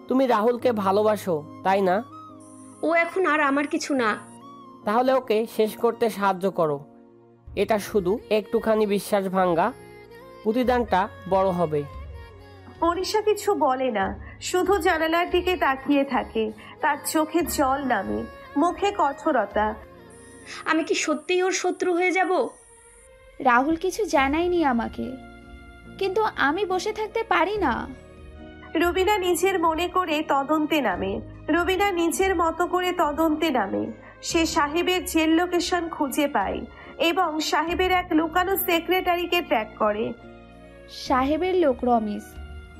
তুমি রাহুলকে ভালোবাসো, তাই না? ও এখন আর আমার কিছু না। তাহলে ওকে শেষ করতে সাহায্য করো। এটা শুধু একটুখানি বিশ্বাস ভাঙ্গা, প্রতিদানটা বড় হবে। মনীষা কিছু বলে না, শুধু জানালার দিকে তাকিয়ে থাকে। তার চোখে জল নামে, মুখে কঠোরতা। আমি কি সত্যিই ওর শত্রু হয়ে যাব? রাহুল কিছু জানায়নি আমাকে, কিন্তু আমি বসে থাকতে পারি না। রুবিনা নিজের মনে করে তদন্তে নামে। রুবিনা নিজের মতো করে তদন্তে নামে। সে সাহেবের জেল লোকেশন খুঁজে পায় এবং সাহেবের এক লুকানো সেক্রেটারিকে ট্র্যাক করে। সাহেবের লোক রমেশ,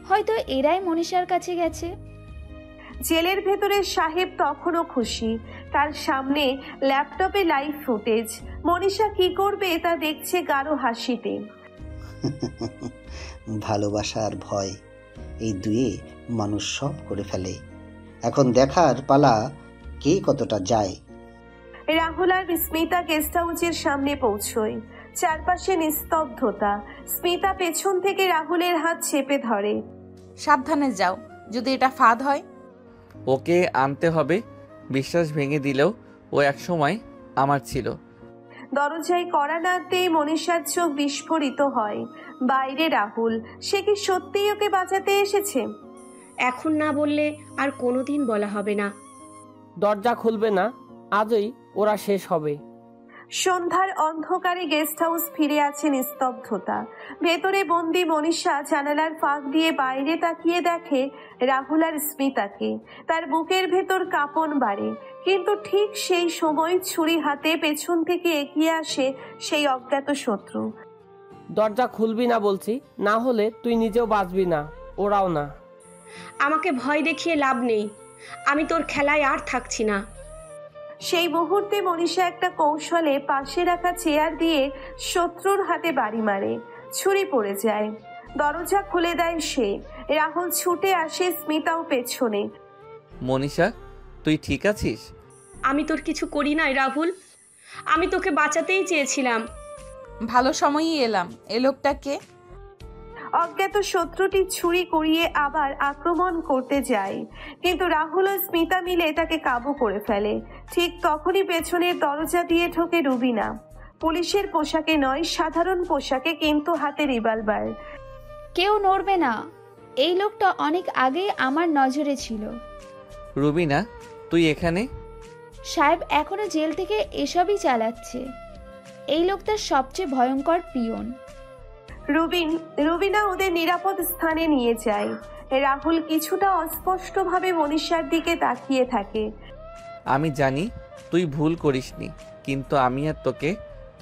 হয়তো এরাই মনীষার কাছে গেছে। জেলের ভেতরে সাহেব তখনও খুশি। তার সামনে ল্যাপটপে লাইভ ফুটেজ। মনীষা কি করবে তা দেখছে গাঢ় হাসিতে। ভালোবাসা আর ভয়, এই দুয়ে মানুষ সব করে ফেলে। এখন দেখার পালা কে কতটা যায়। রাহুল আর স্মিতা গেস্ট হাউসের সামনে পৌঁছয়। চারপাশে নিস্তব্ধতা। স্মিতা পেছন থেকে রাহুলের হাত চেপে ধরে। সাবধানে যাও, যদি এটা ফাঁদ হয়। ওকে আনতে হবে। বিশ্বাস ভেঙে দিলেও ও একসময় আমার ছিল। দরজায় কড়া নাড়তেই মনীষার চোখ বিস্ফোরিত হয়। বাইরে রাহুল। সে কি সত্যিই ওকে বাঁচাতে এসেছে? এখন না বললে আর কোনোদিন বলা হবে না। দরজা খুলবে না, আজই ওরা শেষ হবে। সন্ধ্যার অন্ধকারে গেস্ট হাউস ফিরে আছে নিস্তব্ধতা। ভেতরে বন্দি মনীষা জানালার ফাঁক দিয়ে বাইরে তাকিয়ে দেখে রাহুল আর স্মিতাকে। তার বুকের ভেতর কাঁপন বাড়ে। কিন্তু ঠিক সেই সময় ছুরি হাতে পেছন থেকে এগিয়ে আসে সেই অজ্ঞাত শত্রু। দরজা খুলবি না বলছি, না হলে তুই নিজেও বাঁচবি না, ওরাও না। আমাকে ভয় দেখিয়ে লাভ নেই। আমি তোর খেলায় আর থাকছি না। সেই মুহূর্তে মনীষা একটা কৌশলে পাশে রাখা চেয়ার দিয়ে শত্রুর হাতে বাড়ি মারে। ছুরি পড়ে যায়। দরজা খুলে দেয় সে। রাহুল ছুটে আসে, স্মিতাও পেছনে। মনীষা, তুই ঠিক আছিস? আমি তোর কিছু করি নাই রাহুল। আমি তোকে বাঁচাতেই চেয়েছিলাম। ভালো সময়ই এলাম। এ লোকটা কে? অজ্ঞাত শত্রুটি ছুরি কুড়িয়ে আবার আক্রমণ করতে যায়, কিন্তু রাহুল ও স্মিতা মিলে তাকে কাবু করে ফেলে। ঠিক তখনই পেছনের দরজা দিয়ে ঢোকে রুবিনা। পুলিশের পোশাকে নয়, সাধারণ পোশাকে, কিন্তু হাতে রিভলভার। কেউ নড়বে না। এই লোকটা অনেক আগেই আমার নজরে ছিল। রুবিনা, তুই এখানে? সাহেব এখনো জেল থেকে এসবই চালাচ্ছে। এই লোকটা সবচেয়ে ভয়ঙ্কর পিয়ন। রুবিনা ওদের নিরাপদ স্থানে নিয়ে যায়। রাহুল কিছুটা অস্পষ্টভাবে মনীষার দিকে তাকিয়ে থাকে। আমি জানি তুই ভুল করিসনি, কিন্তু আমি আর তোকে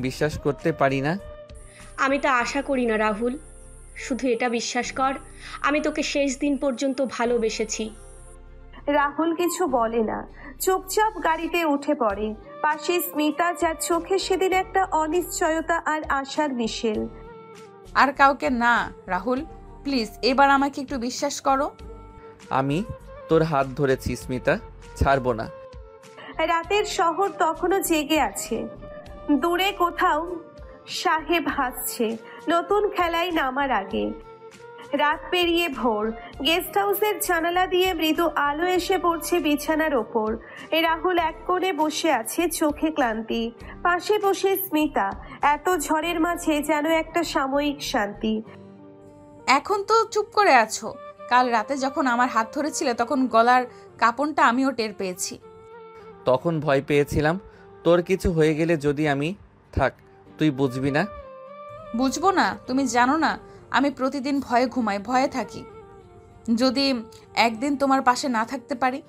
বিশ্বাস করতে পারি না। আমি তা আশা করি না রাহুল। শুধু এটা বিশ্বাস কর, আমি তোকে শেষ দিন পর্যন্ত ভালোবেসেছি। রাহুল কিছু বলে না, চুপচাপ গাড়িতে উঠে পড়ে। পাশে স্মিতা, যার চোখে সেদিন একটা অনিশ্চয়তা আর আশার মিশেল। আর কাউকে না রাহুল, প্লিজ এবার আমাকে একটু বিশ্বাস করো। আমি তোর হাত ধরেছি স্মিতা, ছাড়বো না। রাতের শহর তখনও জেগে আছে। দূরে কোথাও সাহেব হাসছে, নতুন খেলায় নামার আগে। রাত পেরিয়ে ভোর। গেস্ট হাউসের জানালা দিয়ে মৃদু আলো এসে পড়ছে বিছানার ওপর। রাহুল এক কোণে বসে আছে, চোখে ক্লান্তি। পাশে বসে স্মিতা, এত ঝড়ের মাঝে যেন একটা সাময়িক শান্তি। এখন তো চুপ করে আছো। কাল রাতে যখন আমার হাত ধরেছিলে তখন গলার কাঁপনটা আমিও টের পেয়েছি। তখন ভয় পেয়েছিলাম তোর কিছু হয়ে গেলে যদি আমি থাক, তুই বুঝবি না। বুঝবো না? তুমি জানো না আমি প্রতিদিন ভয়ে ঘুমাই, ভয়ে থাকি যদি একদিন তোমার পাশে না থাকতে পারি।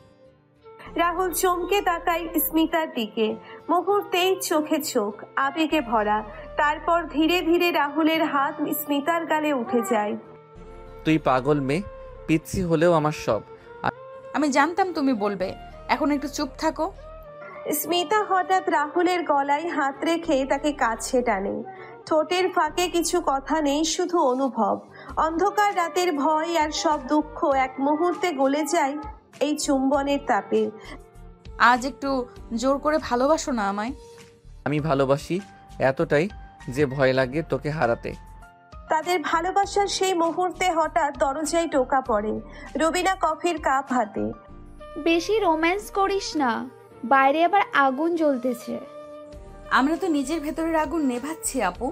রাহুল চমকে তাকায় স্মিতার দিকে। মুহূর্তেই চোখে চোখ, আবেগে ভরা। তারপর ধীরে ধীরে রাহুলের হাত স্মিতার গালে উঠে যায়। তুই পাগল মেয়ে, পিচ্ছি হলেও আমার সব। আমি জানতাম তুমি বলবে, এখন একটু চুপ থাকো। স্মিতা হঠাৎ রাহুলের গলায় হাত রেখে তাকে কাছে টানে। ঠোঁটের ফাঁকে কিছু কথা নেই, শুধু অনুভব। অন্ধকার রাতের ভয় আর সব দুঃখ এক মুহূর্তে গলে যায় এই চুম্বনের তাপে। আজ একটু জোর করে ভালোবাসো না আমায়। আমি ভালোবাসি এতটাই যে ভয় লাগে তোকে হারাতে। তাদের ভালোবাসার সেই মুহূর্তে হঠাৎ দরজায় টোকা পড়ে। রবিনা কফির কাপ হাতে। বেশি রোম্যান্স করিস না, বাইরে আবার আগুন জ্বলতেছে। আমরা তো নিজের ভেতরের আগুন নেভাচ্ছি আপু।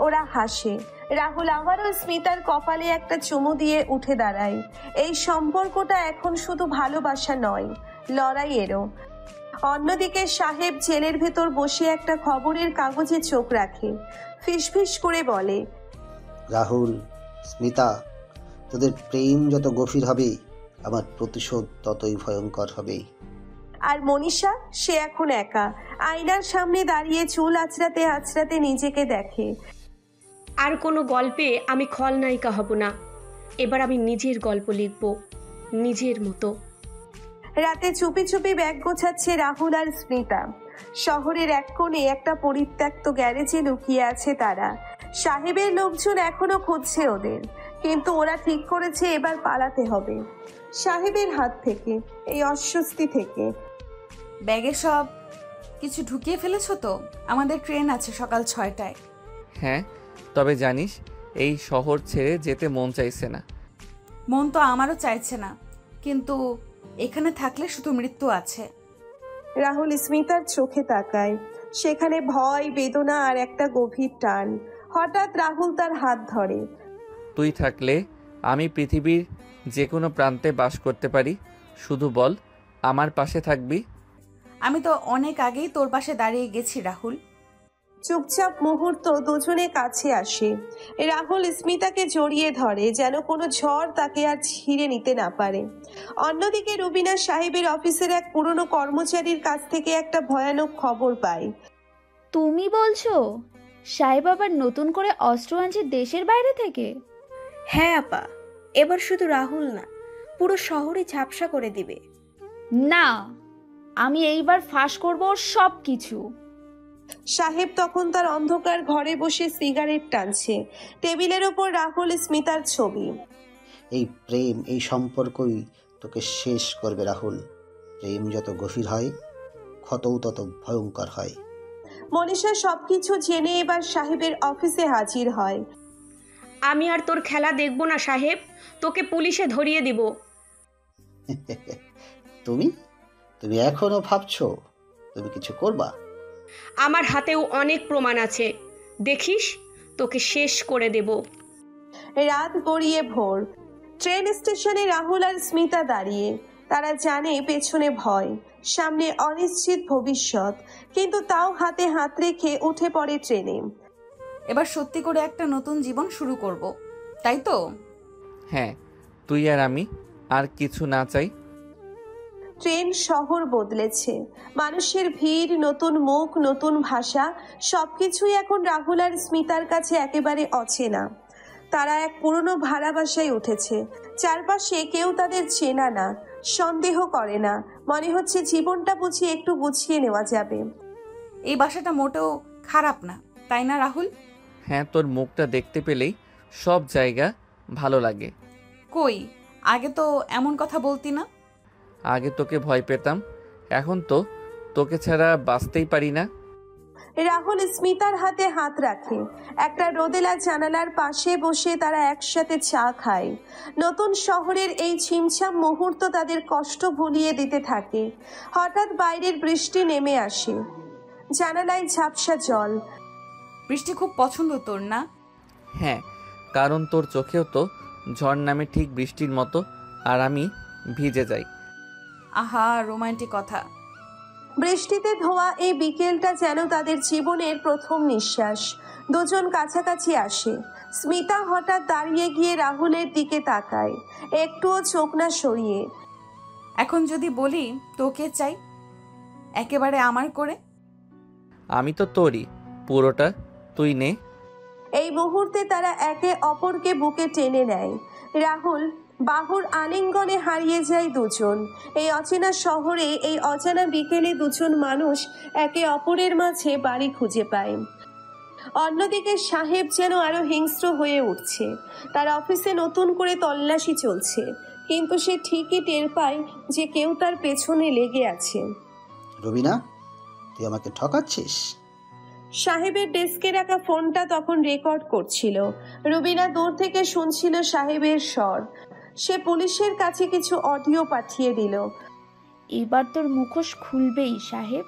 ওরা হাসে। রাহুল আবারও স্মিতার কপালে একটা চুমু দিয়ে উঠে দাঁড়ায়। এই সম্পর্কটা এখন শুধু ভালোবাসা নয়, লড়াইয়েরও। অন্যদিকে সাহেব জেলের ভেতর বসে একটা খবরের কাগজে চোখ রাখে। ফিসফিস করে বলে, রাহুল, স্মিতা, তোদের প্রেম যত গভীর হবে আমার প্রতিশোধ ততই ভয়ঙ্কর হবে। আর মনীষা, সে এখন একা আয়নার সামনে দাঁড়িয়ে চুল আঁচড়াতে আঁচড়াতে নিজেকে দেখে। আর কোনো গল্পে আমি খলনায়িকা হব না, এবার আমি নিজের গল্প লিখব, নিজের মতো। রাতে চুপি চুপি ব্যাগ গোছাচ্ছে রাহুল আর স্মিতা। শহরের এক কোণে একটা পরিত্যক্ত গ্যারেজে লুকিয়ে আছে তারা। সাহেবের লোকজন এখনো খুঁজছে ওদের, কিন্তু ওরা ঠিক করেছে এবার পালাতে হবে সাহেবের হাত থেকে, এই অস্বস্তি থেকে। ব্যাগে সব কিছু ঢুকিয়ে ফেলেছো তো? আমাদের ট্রেন আছে সকাল 6টায়। হ্যাঁ, তবে জানিস এই শহর ছেড়ে যেতে মন চাইছে না। মন তো আমারও চাইছে না, কিন্তু এখানে থাকলে শুধু মৃত্যু আছে। রাহুল স্মিতার চোখে তাকায়। সেখানে ভয়, বেদনা আর একটা গভীর টান। হঠাৎ রাহুল তার হাত ধরে। তুই থাকলে আমি পৃথিবীর যে কোনো প্রান্তে বাস করতে পারি, শুধু বল আমার পাশে থাকবি। আমি তো অনেক আগেই তোর পাশে দাঁড়িয়ে গেছি রাহুল। চুপচাপ মুহূর্ত দুজনে কাছে আসে। রাহুল স্মিতাকে জড়িয়ে ধরে, যেন কোনো ঝড় তাকে আর ছিঁড়ে নিতে না পারে। অন্যদিকে রুবিনা সাহেবের অফিসের এক পুরনো কর্মচারীর কাছ থেকে একটা ভয়ানক খবর পায়। তুমি বলছো সাহেব আবার নতুন করে অস্ত্র আনছে দেশের বাইরে থেকে? হ্যাঁ আপা, এবার শুধু রাহুল না, পুরো শহরে ঝাপসা করে দিবে। না, আমি এইবার ফাঁস করবো ওর সব কিছু। সাহেব তখন তার অন্ধকার ঘরে বসে সিগারেট টানছে। টেবিলের ওপর রাহুল স্মিতার ছবি। এই প্রেম, এই সম্পর্কই তোকে শেষ করবে রাহুল। প্রেম যত গভীর হয় ক্ষতও তত ভয়ঙ্কর হয়। মনীষা সবকিছু জেনে এবার সাহেবের অফিসে হাজির হয়। আমি আর তোর খেলা দেখব না সাহেব, তোকে পুলিশে ধরিয়ে দিব। তুমি তুমি এখনো ভাবছো তুমি কিছু করবা? আমার হাতেও অনেক প্রমাণ আছে, দেখিস তোকে শেষ করে দেব। রাত গড়িয়ে ভোর। ট্রেন স্টেশনে রাহুল আর স্মিতা দাঁড়িয়ে। তারা জানে পেছনে ভয়, সামনে অনিশ্চিত ভবিষ্যৎ, কিন্তু তাও হাতে হাত রেখে উঠে পড়ে ট্রেনে। এবার সত্যি করে একটা নতুন জীবন শুরু করব, তাই তো? হ্যাঁ, তুই আর আমি, আর কিছু না চাই। ট্রেন শহর বদলেছে। মানুষের ভিড়, নতুন মুখ, নতুন ভাষা, সবকিছুই এখন রাহুল আর স্মিতার কাছে একেবারে অচেনা। তারা এক পুরনো ভাড়া বাসায় উঠেছে। চারপাশে কেউ তাদের চেনা না, সন্দেহ করে না। মনে হচ্ছে জীবনটা বুঝি একটু গুছিয়ে নেওয়া যাবে। এই বাসাটা মোটেও খারাপ না, তাই না রাহুল? হ্যাঁ, তোর মুখটা দেখতে পেলেই সব জায়গা ভালো লাগে। কই, আগে তো এমন কথা বলতি না। আগে তোকে ভয় পেতাম, এখন তো তোকে ছাড়া বাঁচতেই পারি না। রাহুল স্মিতার হাতে হাত রাখে। একটা রোদেলা জানালার পাশে বসে তারা একসাথে চা খায়। নতুন শহরের এই ছিমছাম মুহূর্ত তাদের কষ্ট ভুলিয়ে দিতে থাকে। হঠাৎ বাইরের বৃষ্টি নেমে আসে। জানালায় ঝাপসা জল। বৃষ্টি খুব পছন্দ তোর না? হ্যাঁ, কারণ তোর চোখেও তো ঝড় নামে ঠিক বৃষ্টির মতো, আর আমি ভিজে যাই। আহা, রোমান্টিক কথা। বৃষ্টিতে ধোয়া এই বিকেলটা যেন তাদের জীবনের প্রথম নিঃশ্বাস। দুজন কাছাকাছি আসে। স্মিতা হঠাৎ দাঁড়িয়ে গিয়ে রাহুলের দিকে তাকায়, একটুও চোখ না সরিয়ে। এখন যদি বলি তোকে চাই একেবারে আমার করে? আমি তো তোরই, পুরোটা তুই নে। এই মুহূর্তে তারা একে অপরকে বুকে টেনে নেয়। রাহুল বাহুর আলিঙ্গনে হারিয়ে যায় দুজন। এই অচেনা শহরে, এই অজানা বিকেলে দুজন মানুষ একে অপরের মাঝে বাড়ি খুঁজে পায়। অন্যদিকে সাহেব যেন আরো হিংস্র হয়ে উঠছে। তার অফিসে নতুন করে তল্লাশি চলছে, কিন্তু সে ঠিকই টের পায় যে কেউ তার পেছনে লেগে আছে। রবিনা, তুই আমাকে ঠকাচ্ছিস? সাহেবের ডেস্কে রাখা ফোনটা তখন রেকর্ড করছিল। রুবিনা দূর থেকে শুনছিল সাহেবের স্বর। সে পুলিশের কাছে কিছু অডিও পাঠিয়ে দিল। এবার তোর মুখোশ খুলবেই সাহেব।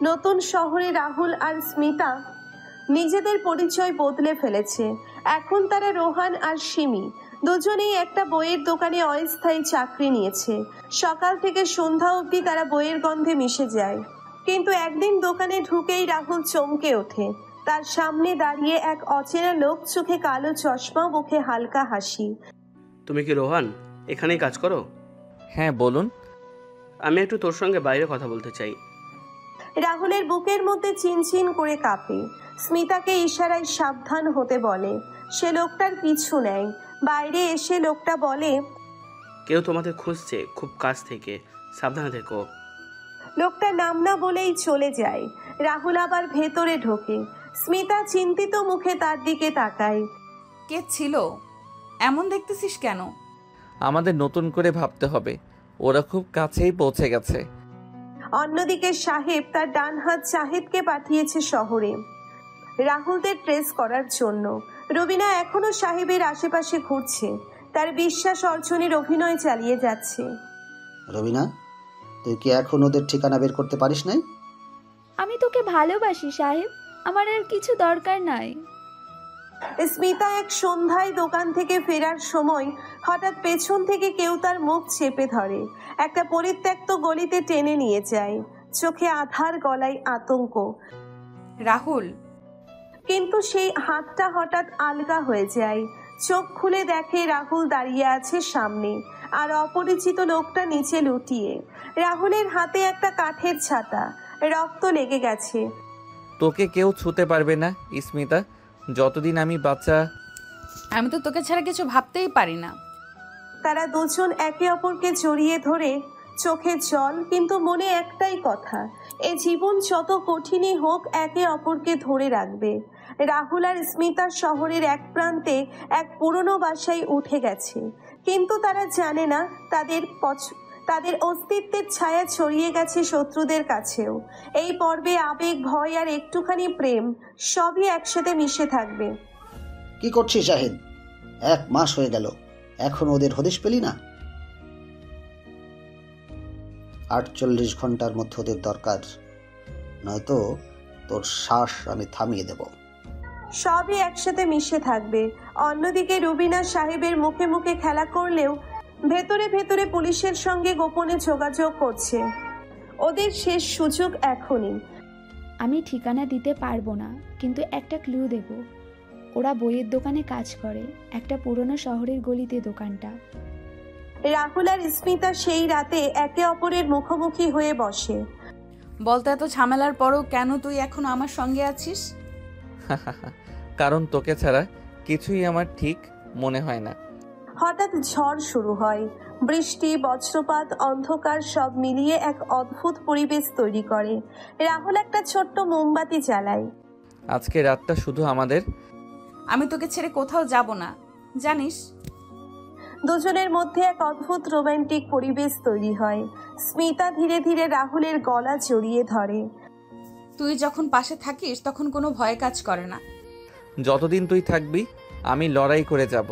নতুন শহরে রাহুল আর স্মিতা নিজেদের পরিচয় বদলে ফেলেছে। এখন তারা রোহান আর সিমি দুজনেই একটা বইয়ের দোকানে অস্থায়ী চাকরি নিয়েছে। সকাল থেকে সন্ধ্যা অবধি তারা বইয়ের গন্ধে মিশে যায়। কিন্তু একদিন দোকানে ঢুকেই রাহুল চমকে ওঠে। তার সামনে দাঁড়িয়ে এক অচেনা লোক, চোখে কালো চশমা, মুখে হালকা হাসি। তুমি কি রোহান? এখানেই কাজ করো? হ্যাঁ বলুন। আমি একটু তোর সঙ্গে বাইরে কথা বলতে চাই। রাহুলের বুকের মধ্যে চিনচিন করে কাঁপে। স্মিতাকে ইশারায় সাবধান হতে বলে। সে লোকটার পিছু নেয়। বাইরে এসে লোকটা বলে, কেউ তোমাদের খুঁজছে খুব কাছ থেকে, সাবধানে থেকো। লোকটা নাম না বলেই চলে যায়। রাহুল আবার ভেতরে ঢোকে। স্মিতা চিন্তিত মুখে তার দিকে তাকায়। কে ছিল? এমন দেখতেছিস কেন? আমাদের নতুন করে ভাবতে হবে, ওরা খুব কাছেই পৌঁছে গেছে। অন্যদিকে সাহেব তার ডান হাত জাহিদকে পাঠিয়েছে শহরে রাহুলদের ট্রেস করার জন্য। রবিনা এখনো সাহেবের আশেপাশে ঘুরছে, তার বিশ্বাস অর্জনের অভিনয় চালিয়ে যাচ্ছে। রবিনা, তুই কি এখন ওদের ঠিকানা বের করতে পারিস নাই? আমি তোকে ভালোবাসি সাহেব, আমার আর কিছু দরকার নাই। স্মিতা এক সন্ধ্যায় দোকান থেকে ফেরার সময় হঠাৎ পেছন থেকে কেউ তার মুখ চেপে ধরে। একটা পরিত্যক্ত গলিতে টেনে নিয়ে যায়। চোখে আধার, গলায় আতঙ্ক। রাহুল। কিন্তু সেই হাতটা হঠাৎ আলগা হয়ে যায়। চোখ খুলে দেখে রাহুল দাঁড়িয়ে আছে সামনে, আর অপরিচিত লোকটা নিচে লুটিয়ে। রাহুলের হাতে একটা কাঠের ছাতা, রক্ত লেগে গেছে। তোকে কেউ ছুতে পারবে না স্মিতা, যতদিন আমি বাচ্চা। আমি তো তোকে ছাড়া কিছু ভাবতেই পারি না। তারা দুজন একে অপরকে জড়িয়ে ধরে, চোখে জল, কিন্তু মনে একটাই কথা, এ জীবন যত কঠিনই হোক একে অপরকে ধরে রাখবে। রাহুল আর স্মিতা শহরের এক প্রান্তে এক পুরনো বাসায় উঠে গেছে, কিন্তু তারা জানে না তাদের অস্তিত্বের ছায়া ছড়িয়ে গেছে শত্রুদের কাছেও। এই পর্বে আবেগ, ভয় আর একটুখানি প্রেম সবই একসাথে মিশে থাকবে। কি করছিস শাহিদ? 1 মাস হয়ে গেল, এখন ওদের হদিশ পেলি না? 48 ঘন্টার মধ্যে ওদের দরকার, নয়তো তোর শ্বাস আমি থামিয়ে দেব। সবই একসাথে মিশে থাকবে। অন্যদিকে রুবিনা সাহেবের মুখে মুখে খেলা করলেও ভেতরে ভেতরে পুলিশের সঙ্গে গোপনে যোগাযোগ করছে। ওদের শেষ সুযোগ এখনই। আমি ঠিকানা দিতে পারবো না, কিন্তু একটা ক্লু দেব। ওরা বইয়ের দোকানে কাজ করে, একটা পুরনো শহরের গলিতে দোকানটা। রাহুল আর স্মিতা সেই রাতে একে অপরের মুখোমুখি হয়ে বসে। বলতে এত ঝামেলার পরও কেন তুই এখন আমার সঙ্গে আছিস? কারণ তোকে ছাড়া কিছুই আমার ঠিক মনে হয় না। হঠাৎ ঝড় শুরু হয়। বৃষ্টি, বজ্রপাত, অন্ধকার সব মিলিয়ে এক অদ্ভুত পরিবেশ তৈরি করে। রাহুল একটা ছোট্ট মোমবাতি জ্বালায়। আজকে রাতটা শুধু আমাদের। আমি তোকে ছেড়ে কোথাও যাব না, জানিস। দুজনের মধ্যে এক অদ্ভুত রোমান্টিক পরিবেশ তৈরি হয়। স্মিতা ধীরে ধীরে রাহুলের গলা জড়িয়ে ধরে। তুই যখন পাশে থাকিস তখন কোনো ভয় কাজ করে না। যতদিন তুই থাকবি আমি লড়াই করে যাব।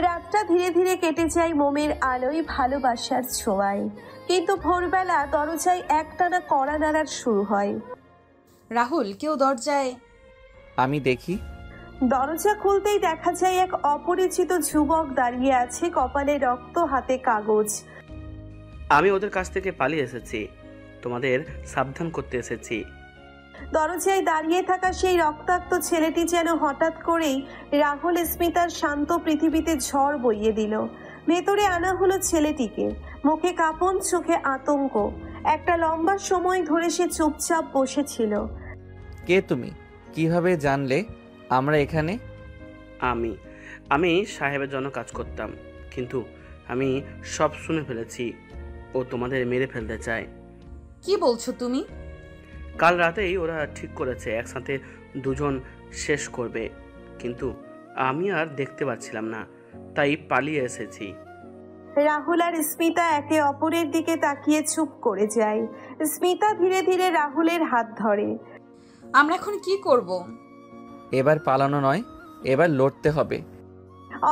রাতটা ধীরে ধীরে কেটে যায় মোমের আলোয়, ভালোবাসার ছোঁয়ায়। কিন্তু ভোরবেলা দরজায় একটানা কড়া নাড়ার শুরু হয়। রাহুল, কেউ দরজায়। আমি দেখি। দরজা খুলতেই দেখা যায় এক অপরিচিত যুবক দাঁড়িয়ে আছে, কপালে রক্ত, হাতে কাগজ। আমি ওদের কাছ থেকে পালিয়ে এসেছি, তোমাদের সাবধান করতে এসেছি। দরজায় দাঁড়িয়ে থাকা সেই রক্তাক্ত ছেলেটি যেন হঠাৎ করেই রাহুল স্মিতার শান্ত পৃথিবীতে ঝড় বইয়ে দিল। ভেতরে আনা হলো ছেলেটিকে, মুখে কাঁপন, চোখে আতঙ্ক। একটা লম্বা সময় ধরে সে চুপচাপ বসেছিল। কে তুমি? কিভাবে জানলে আমরা এখানে? আমি সাহেবের জন্য কাজ করতাম, কিন্তু আমি সব শুনে ফেলেছি। ও তোমাদের মেরে ফেলতে চায়। কি বলছো তুমি? কাল রাতেই ওরা ঠিক করেছে একসাথে দুজন শেষ করবে, কিন্তু আমি আর দেখতে পাচ্ছিলাম না, তাই পালিয়ে এসেছি। রাহুল আর স্মিতা একে অপরের দিকে তাকিয়ে চুপ করে যায়। স্মিতা ধীরে ধীরে রাহুলের হাত ধরে। আমরা এখন কি করব? এবার পালানো নয়, এবার লড়তে হবে।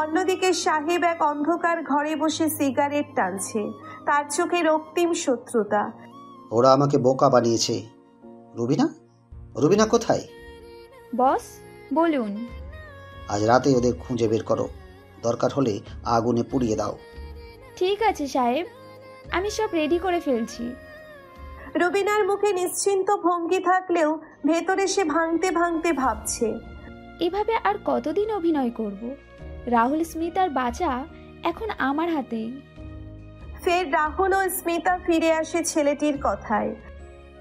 অন্যদিকে সাহেব এক অন্ধকার ঘরে বসে সিগারেট টানছে, তার চোখে রক্তিম শত্রুতা। ওরা আমাকে বোকা বানিয়েছে। রুবিনা কোথায়? বস বলুন। আজ রাতে ওদের খুঁজে বের করো, দরকার হলে আগুনে পুড়িয়ে দাও। ঠিক আছে সাহেব, আমি সব রেডি করে ফেলছি। রুবিনার মুখে নিশ্চিন্ত ভঙ্গি থাকলেও ভেতরে সে ভাঙতে ভাঙতে ভাবছে, এভাবে আর কতদিন অভিনয় করব? রাহুল স্মিতার বাঁচা এখন আমার হাতেই। ফের রাহুল ও স্মিতা ফিরে আসে ছেলেটির কথায়।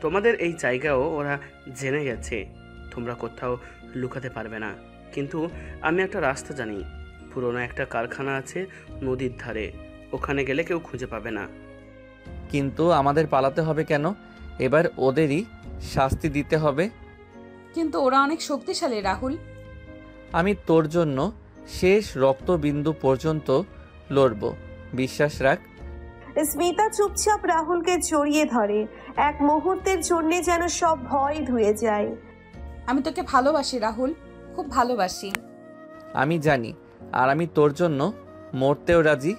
তোমাদের এই জায়গাও ওরা জেনে গেছে, তোমরা কোথাও লুকাতে পারবে না। কিন্তু আমি একটা রাস্তা জানি, পুরনো একটা কারখানা আছে নদীর ধারে, ওখানে গেলে কেউ খুঁজে পাবে না। কিন্তু আমাদের পালাতে হবে কেন? এবার ওদেরই শাস্তি দিতে হবে। কিন্তু ওরা অনেক শক্তিশালী রাহুল। আমি তোর জন্য শেষ রক্তবিন্দু পর্যন্ত লড়ব, বিশ্বাস রাখ। স্মিতা চুপচাপ রাহুলকে জড়িয়ে ধরে। এক মুহূর্তের জন্য যেন সব ভয় ধুয়ে যায়। আমি তোকে ভালোবাসি রাহুল, খুব ভালোবাসি। আমি জানি, আর আমি তোর জন্য মরতেও রাজি।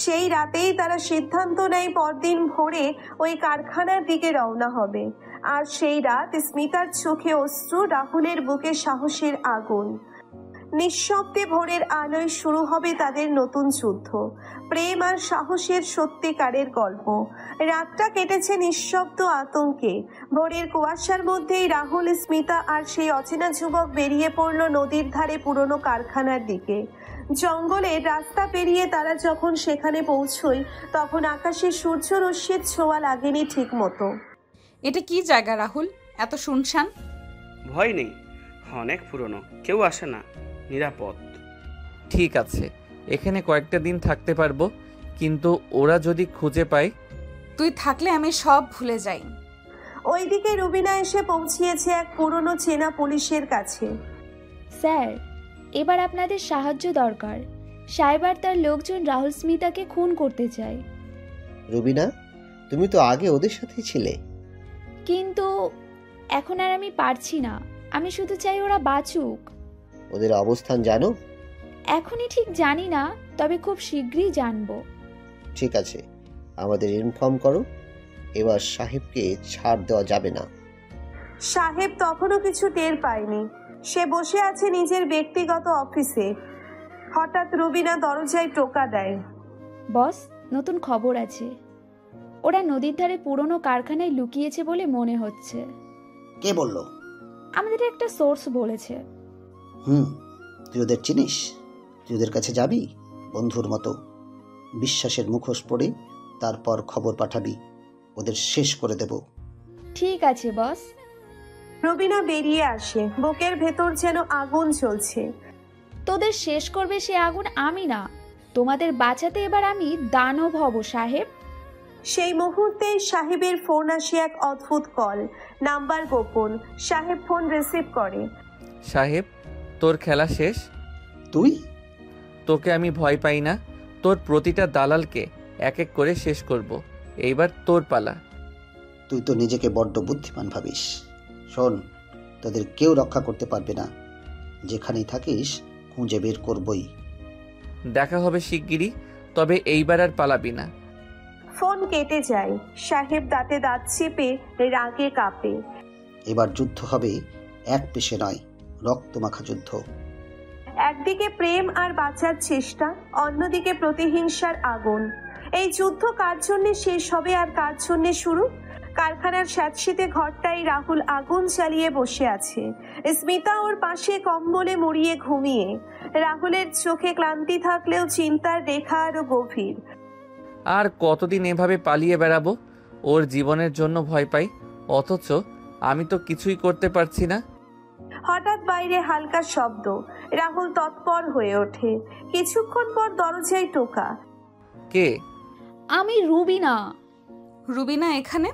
সেই রাতেই তারা সিদ্ধান্ত নেয় পরদিন ভোরে ওই কারখানার দিকে রওনা হবে। আর সেই রাত স্মিতার চোখে অশ্রু, রাহুলের বুকে সাহসের আগুন। নিঃশব্দে ভোরের আলোয় শুরু হবে তাদের নতুন যুদ্ধ, প্রেম আর সাহসের সত্যিকারের গল্প। রাতটা কেটেছে নিঃশব্দ আতঙ্কে। ভোরের কুয়াশার মধ্যেই রাহুল, স্মিতা আর সেই অচেনা যুবক বেরিয়ে পড়ল নদীর ধারে পুরনো কারখানার দিকে। জঙ্গলের রাস্তা পেরিয়ে তারা যখন সেখানে পৌঁছয়, তখন আকাশে সূর্য রশ্মির ছোঁয়া লাগেনি ঠিক মতো। এটা কি জায়গা রাহুল, এত শুনশান? ভয় নেই, অনেক পুরনো, কেউ আসে না, নিরাপদ। ঠিক আছে, এখানে কয়েকটা দিন থাকতে পারবো, কিন্তু ওরা যদি খুঁজে পায়? তুই থাকলে আমি সব ভুলে যাই। ওইদিকে রুবিনা এসে পৌঁছিয়েছে এক পুরনো চেনা পুলিশের কাছে। স্যার, এবার আপনাদের সাহায্য দরকার। সাহেব আর তার লোকজন রাহুল স্মিতাকে খুন করতে চায়। রুবিনা, তুমি তো আগে ওদের সাথেই ছিলে। কিন্তু এখন আর আমি পারছি না। আমি শুধু চাই ওরা বাঁচুক। ওদের অবস্থান জানো? এখনই ঠিক জানি না, তবে খুব শীঘ্রই জানবো। ঠিক আছে, আমাদের ইনফর্ম করো। এবার সাহেবকে ছাড় দেওয়া যাবে না। সাহেব তখনও কিছু টের পায়নি। সে বসে আছে নিজের ব্যক্তিগত অফিসে। হঠাৎ রুবিনা দরজায় টোকা দেয়। বস, নতুন খবর আছে। ওরা নদীর ধারে পুরনো কারখানায় লুকিয়েছে বলে মনে হচ্ছে। কে বলল? আমাদের একটা সোর্স বলেছে। তুই ওদের চিনিস? তুই ওদের কাছে যাবি বন্ধুর মতো, বিশ্বাসের মুখোশ পরে, তারপর খবর পাঠাবি। ওদের শেষ করে দেব। ঠিক আছে বস। রুবিনা বেরিয়ে আসে, বুকের ভেতর যেন আগুন জ্বলছে। তোদের শেষ করবে সে আগুন আমি না, তোমাদের বাঁচাতে এবার আমি দানব হব সাহেব। সেই মুহূর্তে সাহেবের ফোন আসে এক অদ্ভুত কল, নাম্বার গোপন। সাহেব ফোন রিসিভ করে। সাহেব, তোর খেলা শেষ। তুই? তোকে আমি ভয় পাই না, তোর প্রতিটা দালালকে এক এক করে শেষ করব। এইবার তোর পালা। তুই তো নিজেকে বড্ড বুদ্ধিমান ভাবিস। শোন, তোদের কেউ রক্ষা করতে পারবে না। যেখানেই থাকিস খুঁজে বের করবই। দেখা হবে শিগগিরই, তবে এইবার আর পালাবি না। ফোন কেটে যায়। সাহেব দাঁতে দাঁত চেপে রাগে কাঁপে। এবার যুদ্ধ হবে এক পেশে নয়, রক্তমাখা যুদ্ধ। একদিকে প্রেম আর বাঁচার চেষ্টা, অন্যদিকে প্রতিহিংসার আগুন। এই যুদ্ধ কার জন্যে শেষ হবে আর কার জন্যে শুরু? কারখানার স্যাঁতশীতে ঘরটাই রাহুল আগুন জ্বালিয়ে বসে আছে। স্মিতা ওর পাশে কম্বলে মুড়িয়ে ঘুমিয়ে। রাহুলের চোখে ক্লান্তি থাকলেও চিন্তার রেখা আরো গভীর। আর কতদিন এভাবে পালিয়ে বেড়াবো? ওর জীবনের জন্য ভয় পাই, অথচ আমি তো কিছুই করতে পারছি না। হঠাৎ বাইরে হালকা শব্দ। রাহুল তৎপর হয়ে ওঠে। কিছুক্ষণ পর দরজায় টোকা। কে? আমি রুবিনা। রুবিনা এখানে?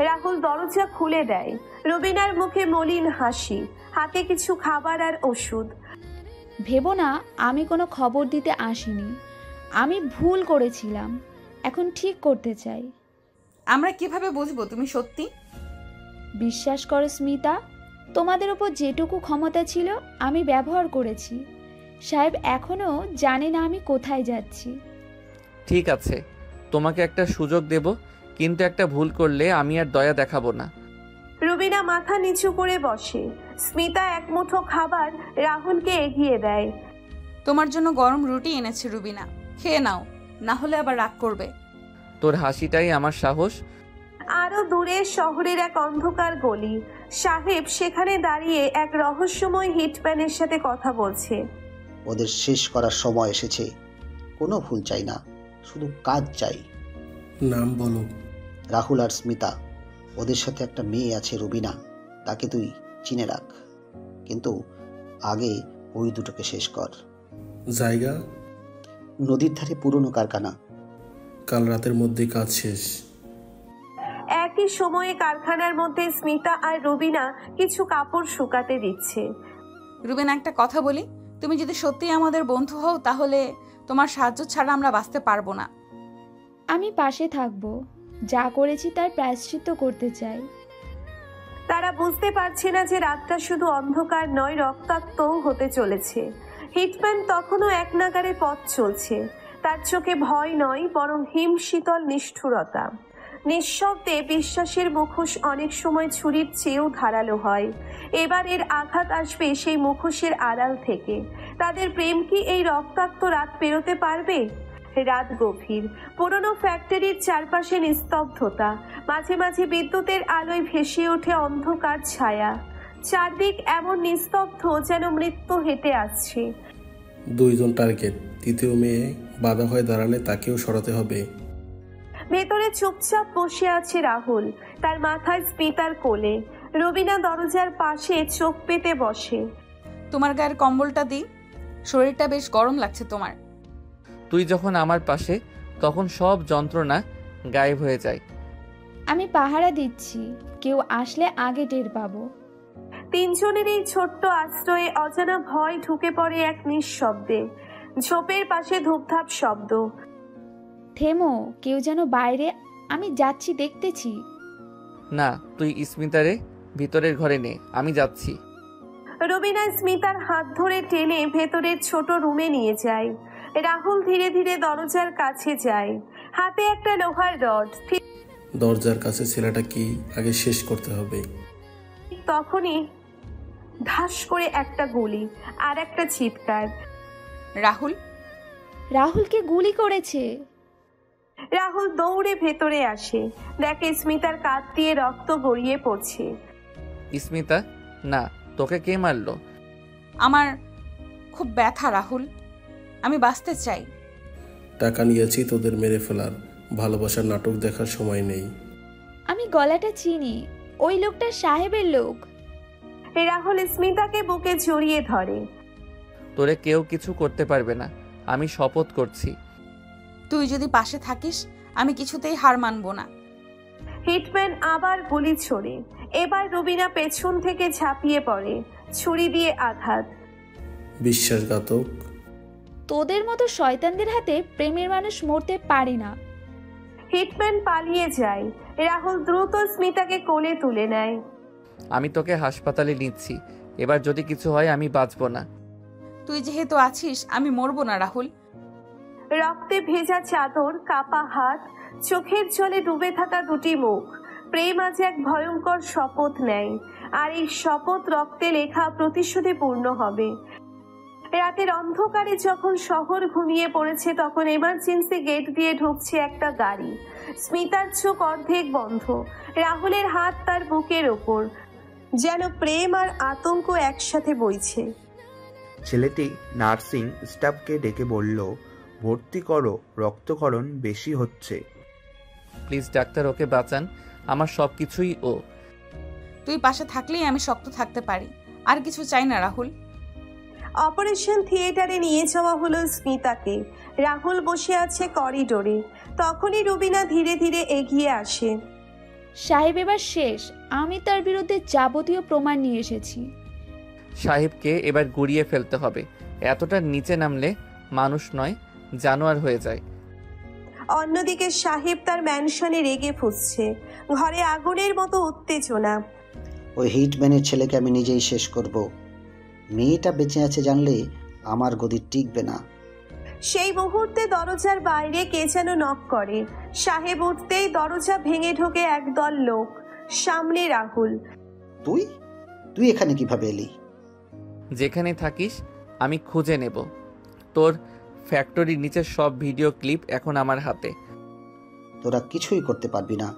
রাহুল দরজা খুলে দেয়। রুবিনার মুখে মলিন হাসি, হাতে কিছু খাবার আর ওষুধ। ভেবো না আমি কোনো খবর দিতে আসিনি। আমি ভুল করেছিলাম, এখন ঠিক করতে চাই। আমরা কিভাবে বুঝবো তুমি সত্যি? বিশ্বাস করো স্মিতা, তোমাদের ওপর যেটুকু ক্ষমতা ছিল আমি ব্যবহার করেছি। সাহেব এখনো জানে না আমি কোথায় যাচ্ছি। ঠিক আছে, তোমাকে একটা সুযোগ দেব, কিন্তু একটা ভুল করলে আমি আর দয়া দেখাবো না। রুবিনা মাথা নিচু করে বসে। স্মিতা এক মুঠো খাবার রাহুলকে এগিয়ে দেয়। তোমার জন্য গরম রুটি এনেছি রুবিনা, খেয়ে নাও, না হলে আবার রাগ করবে। তোর হাসিটাই আমার সাহস। আরো দূরে শহরের এক অন্ধকার গলি। সাহেব সেখানে দাঁড়িয়ে এক রহস্যময় হিটম্যানের সাথে কথা বলছে। ওদের শেষ করার সময় এসেছে। কোনো ভুল চাই না, শুধু কাজ চাই। নাম বলো। রাহুল আর স্মিতা। ওদের সাথে একটা মেয়ে আছে রুবিনা, তাকে তুই চিনে রাখ, কিন্তু আগে ওই দুটোকে শেষ কর। জায়গা? নদীর ধারে পুরনো কারখানা। কাল রাতের মধ্যে কাজ শেষ। একই সময়ে কারখানার মধ্যে স্মিতা আর রুবিনা কিছু কাপড় শুকাতে দিচ্ছে। রুবিনা, একটা কথা বলি, তুমি যদি সত্যি আমাদের বন্ধু হও তাহলে তোমার সাহায্য ছাড়া আমরা বাঁচতে পারবো না। আমি পাশে থাকবো, যা করেছি তার প্রায়শ্চিত্ত করতে চাই। তারা বুঝতে পারছে না যে রাতটা শুধু অন্ধকার নয়, রক্তাক্তও হতে চলেছে। হিটম্যান তখনও এক নাগারে পথ চলছে। তার চোখে ভয় নয়, বরং হিমশীতল নিষ্ঠুরতা। নিঃশব্দে বিশ্বাসের মুখোশ অনেক সময় ছুরির চেয়েও ধারালো হয়। এবার এর আঘাত আসবে সেই মুখোশের আড়াল থেকে। তাদের প্রেম কি এই রক্তাক্ত রাত পেরোতে পারবে? রাত গভীর। পুরনো ফ্যাক্টরির চারপাশে নিস্তব্ধতা। মাঝে মাঝে বিদ্যুতের আলোয় ভেসে ওঠে অন্ধকার ছায়া। চারদিক এমন নিস্তব্ধ যেন মৃত্যু হেঁটে আসছে। 2 জন টার্গেট, তৃতীয় মেয়ে বাধা হয়ে দাঁড়ালে তাকেও সরাতে হবে। ভেতরে চুপচাপ বসে আছে রাহুল, তার মাথায় স্মিতার কোলে। রবিনা দরজার পাশে চোখ পেতে বসে। তোমার গায়ের কম্বলটা দিই, শরীরটা বেশ গরম লাগছে তোমার। তুই যখন আমার পাশে, তখন সব যন্ত্রণা গায়েব হয়ে যায়। আমি পাহারা দিচ্ছি, কেউ আসলে আগে টের পাবো। তিনজনের এই ছোট্ট আশ্রয়ে অজানা ভয় ঢুকে পড়ে এক নিঃশব্দে। ঝোপের পাশে ধূপধাপ শব্দ। থেমো, কেউ যেন বাইরে, আমি যাচ্ছি, দেখতেছি। না, তুই স্মিতারে ভিতরের ঘরে নে, আমি যাচ্ছি। রবিনা স্মিতার হাত ধরে টেনে ভেতরের ছোট রুমে নিয়ে যায়। রাহুল ধীরে ধীরে দরজার কাছে যায়, হাতে একটা লোহার রড। দরজার কাছে ছেলেটা কি আগে শেষ করতে হবে। তখনই ধাস করে একটা গুলি আর একটা চিৎকার। রাহুল! রাহুলকে গুলি করেছে। রাহুল দৌড়ে ভেতরে আসে, দেখে স্মিতার কাঁধ দিয়ে রক্ত গড়িয়ে পড়ছে। স্মিতা, না, তোকে কে মারলো? আমার খুব ব্যথা রাহুল, আমি বাঁচতে চাই। টাকা নিয়েছি তোদের মেরে ফেলার, ভালোবাসার নাটক দেখার সময় নেই। আমি গলাটা চিনি, ওই লোকটা সাহেবের লোক। রাহুল স্মিতাকে বুকে জড়িয়ে ধরে। তোরে কেউ কিছু করতে পারবে না, আমি শপথ করছি। তুই যদি পাশে থাকিস আমি কিছুতেই হার মানব না। হিটম্যান আবার গুলি ছোড়ে। এবার রুবিনা পেছন থেকে ঝাঁপিয়ে পড়ে, ছুরি দিয়ে আঘাত। বিশ্বাসঘাতক। তোদের মতো শয়তানদের হাতে প্রেমের মানুষ মরতে পারে না। হিটম্যান পালিয়ে যায়। রাহুল দ্রুত স্মিতাকে কোলে তুলে নেয়। আমি তোকে হাসপাতালে নিচ্ছি, এবার যদি কিছু হয় আমি বাঁচবো না। তুই যেহেতু আছিস আমি মরবো না রাহুল। রক্তে ভেজা চাদর, কাপা হাত, চোখের জলে ডুবে থাকা দুটি মুখ। প্রেম আজ এক ভয়ঙ্কর শপথ নেয়, আর এই শপথ রক্তে লেখা প্রতিশোধে পূর্ণ হবে। রাতের অন্ধকারে যখন শহর ঘুমিয়ে পড়েছে তখন এমার্জেন্সি গেট দিয়ে ঢুকছে একটা গাড়ি। স্মিতার চোখ অর্ধেক বন্ধ, রাহুলের হাত তার বুকের ওপর, যেন প্রেম আর আতঙ্ক একসাথে বইছে। ছেলেটি নার্সিং স্টাফকে ডেকে বলল, ভর্তি করো, রক্তক্ষরণ বেশি হচ্ছে। প্লিজ ডাক্তার, ওকে বাঁচান, আমার সব কিছুই ও। তুই পাশে থাকলেই আমি শক্ত থাকতে পারি, আর কিছু চাই না রাহুল। অপারেশন থিয়েটারে নিয়ে যাওয়া হলো স্মিতাকে। রাহুল বসে আছে করিডোরে। তখনই রুবিনা ধীরে ধীরে এগিয়ে আসে। সাহেব এবার শেষ, আমি তার বিরুদ্ধে যাবতীয় প্রমাণ নিয়ে এসেছি। সাহেবকে এবার গুড়িয়ে ফেলতে হবে, এতটা নিচে নামলে মানুষ নয় জানোয়ার হয়ে যায়। অন্যদিকে সাহেব তার ম্যানশনে রেগে ফুঁসছে, ঘরে আগুনের মতো উত্তেজনা। ওই হিটম্যানের ছেলেকে আমি নিজেই শেষ করব। মেয়েটা বেঁচে আছে জানলে আমার গদি টিকবে না। সেই মুহূর্তে দরজার বাইরে কে যেন নক করে। সাহেব উঠতেই দরজা ভেঙে ঢোকে একদল লোক। সামনে রাহুল। তুই তুই এখানে কিভাবে এলি? যেখানে থাকিস আমি খুঁজে নেব। তোর ফ্যাক্টরির নিচের সব ভিডিও ক্লিপ এখন আমার হাতে। তোরা কিছুই করতে পারবি না।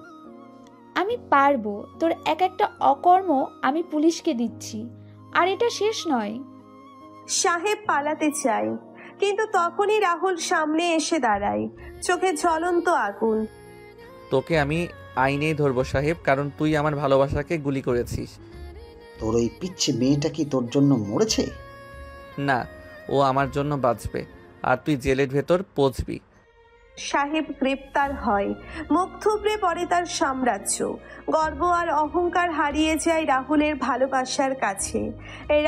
আমি পারবো, তোর এক একটা অকর্ম আমি পুলিশকে দিচ্ছি, আর এটা শেষ নয়। সাহেব পালাতে চায়, কিন্তু তখনই রাহুল সামনে এসে দাঁড়ায়, চোখে জ্বলন্ত আগুন। তোকে আমি আইনেই ধরবো সাহেব, কারণ তুই আমার ভালোবাসাকে গুলি করেছিস। তোর ওই পিচ্ছি মেয়েটা কি তোর জন্য মরেছে? না, ও আমার জন্য বাঁচবে, আর তুই জেলের ভেতর পৌঁছবি। সাহেব গ্রেপ্তার হয়, মুখ থুবড়ে পড়ে তার সাম্রাজ্য। গর্ব আর অহংকার হারিয়ে যায় রাহুলের ভালোবাসার কাছে।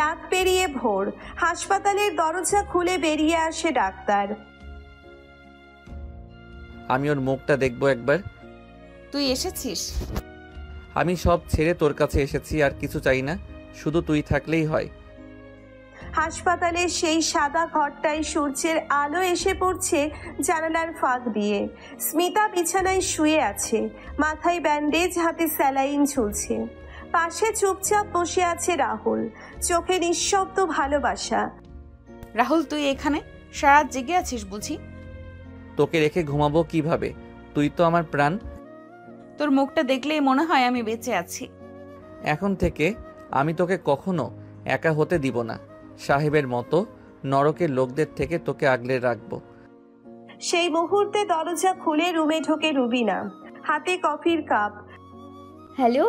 রাত পেরিয়ে ভোর, হাসপাতালের দরজা খুলে বেরিয়ে আসে ডাক্তার। আমি ওর মুখটা দেখবো একবার। তুই এসেছিস? আমি সব ছেড়ে তোর কাছে এসেছি, আর কিছু চাই না, শুধু তুই থাকলেই হয়। হাসপাতালের সেই সাদা ঘরটায় সূর্যের আলো এসে পড়ছে জানালার ফাঁক দিয়ে। স্মিতা বিছানায় শুয়ে আছে, মাথায় ব্যান্ডেজ, হাতে স্যালাইন ঝুলছে। পাশে চুপচাপ বসে আছে রাহুল, চোখে নিঃশব্দ ভালোবাসা। রাহুল, তুই এখানে সারা জেগে আছিস বুঝি? তোকে রেখে ঘুমাবো কিভাবে? তুই তো আমার প্রাণ। তোর মুখটা দেখলেই মনে হয় আমি বেঁচে আছি। এখন থেকে আমি তোকে কখনো একা হতে দিব না। সাহেবের মতো নরকের লোকদের থেকে তোকে আগলে রাখবো। সেই মুহূর্তে দরজা খুলে রুমে ঢোকে রুবিনা, হাতে কফির কাপ। হ্যালো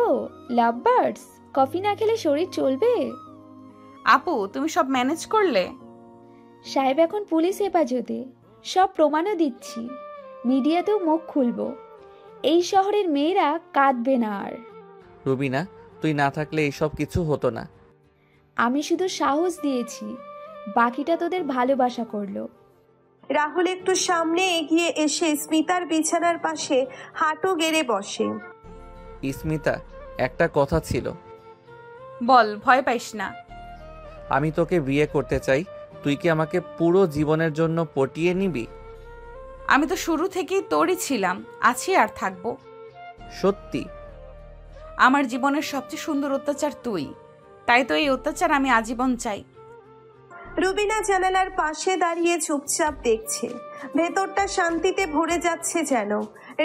লাভবার্ডস, কফি না খেলে শরীর চলবে? আপু, তুমি সব ম্যানেজ করলে? সাহেব এখন পুলিশ হেফাজতে, সব প্রমাণও দিচ্ছি, মিডিয়াতেও মুখ খুলবো। এই শহরের মেয়েরা কাঁদবে না আর। রুবিনা, তুই না থাকলে এইসব কিছু হতো না। আমি শুধু সাহস দিয়েছি, বাকিটা তোদের ভালোবাসা করলো। রাহুল একটু সামনে এগিয়ে এসে স্মিতার বিছানার পাশে হাঁটু গেড়ে বসে। স্মিতা, একটা কথা ছিল। বল, ভয় পাইস না। আমি তোকে বিয়ে করতে চাই, তুই কি আমাকে পুরো জীবনের জন্য পটিয়ে নিবি? আমি তো শুরু থেকেই তোরই ছিলাম, আছি আর থাকবো। সত্যি? আমার জীবনের সবচেয়ে সুন্দর অত্যাচার তুই, তাই তো এই অত্যাচার আমি আজীবন চাই। রুবিনা জানালার পাশে দাঁড়িয়ে চুপচাপ দেখছে, ভেতরটা শান্তিতে ভরে যাচ্ছে যেন।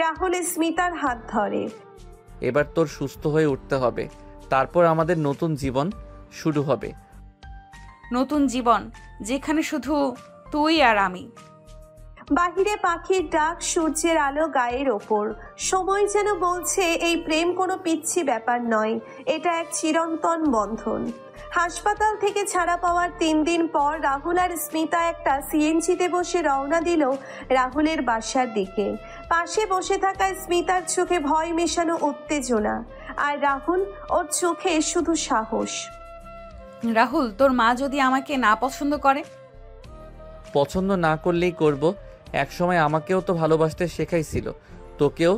রাহুল স্মিতার হাত ধরে। এবার তোর সুস্থ হয়ে উঠতে হবে, তারপর আমাদের নতুন জীবন শুরু হবে। নতুন জীবন যেখানে শুধু তুই আর আমি। বাহিরে পাখির ডাক, সূর্যের আলো গায়ের ওপর। সময় যেন বলছে এই প্রেম কোনো পিচ্ছি ব্যাপার নয়, এটা এক চিরন্তন বন্ধন। হাসপাতাল থেকে ছাড়া পাওয়ার 3 দিন পর রাহুল আর স্মিতা একটা সিএনজিতে বসে রওনা দিল রাহুলের বাসার দিকে। পাশে বসে থাকা স্মিতার চোখে ভয় মেশানো উত্তেজনা, আর রাহুল, ওর চোখে শুধু সাহস। রাহুল, তোর মা যদি আমাকে না পছন্দ করে? পছন্দ না করলেই করব, একসময় আমাকেও তো ভালোবাসতে শেখাইছিল, তোকেও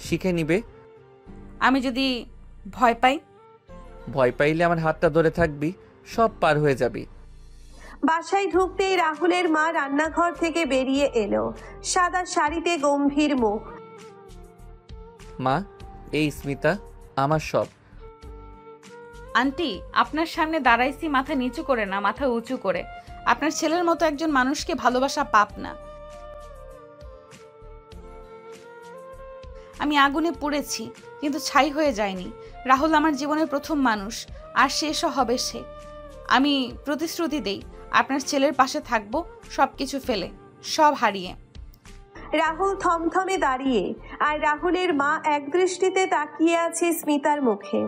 শিখে নিবে। আমি যদি ভয় পাই? ভয় পাইলে আমার হাতটা ধরে থাকবি, সব পার হয়ে যাবি। বাসায় ঢুকতেই রাহুলের মা রান্নাঘর থেকে বেরিয়ে এলো, সাদা শাড়িতে, গম্ভীর মুখ। মা, এই স্মিতা আমার সব। আন্টি, আপনার সামনে দাঁড়াইছি মাথা নিচু করে না, মাথা উঁচু করে। আপনার ছেলের মতো একজন মানুষকে ভালোবাসা পাপ না। আমি আগুনে পুড়েছি, কিন্তু ছাই হয়ে যায়নি। রাহুল আমার জীবনের প্রথম মানুষ, আর শেষও হবে সে। আমি প্রতিশ্রুতি দেই, আপনার ছেলের পাশে থাকবো, সব কিছু ফেলে, সব হারিয়ে। রাহুল থমথমে দাঁড়িয়ে, আর রাহুলের মা একদৃষ্টিতে তাকিয়ে আছে স্মিতার মুখে।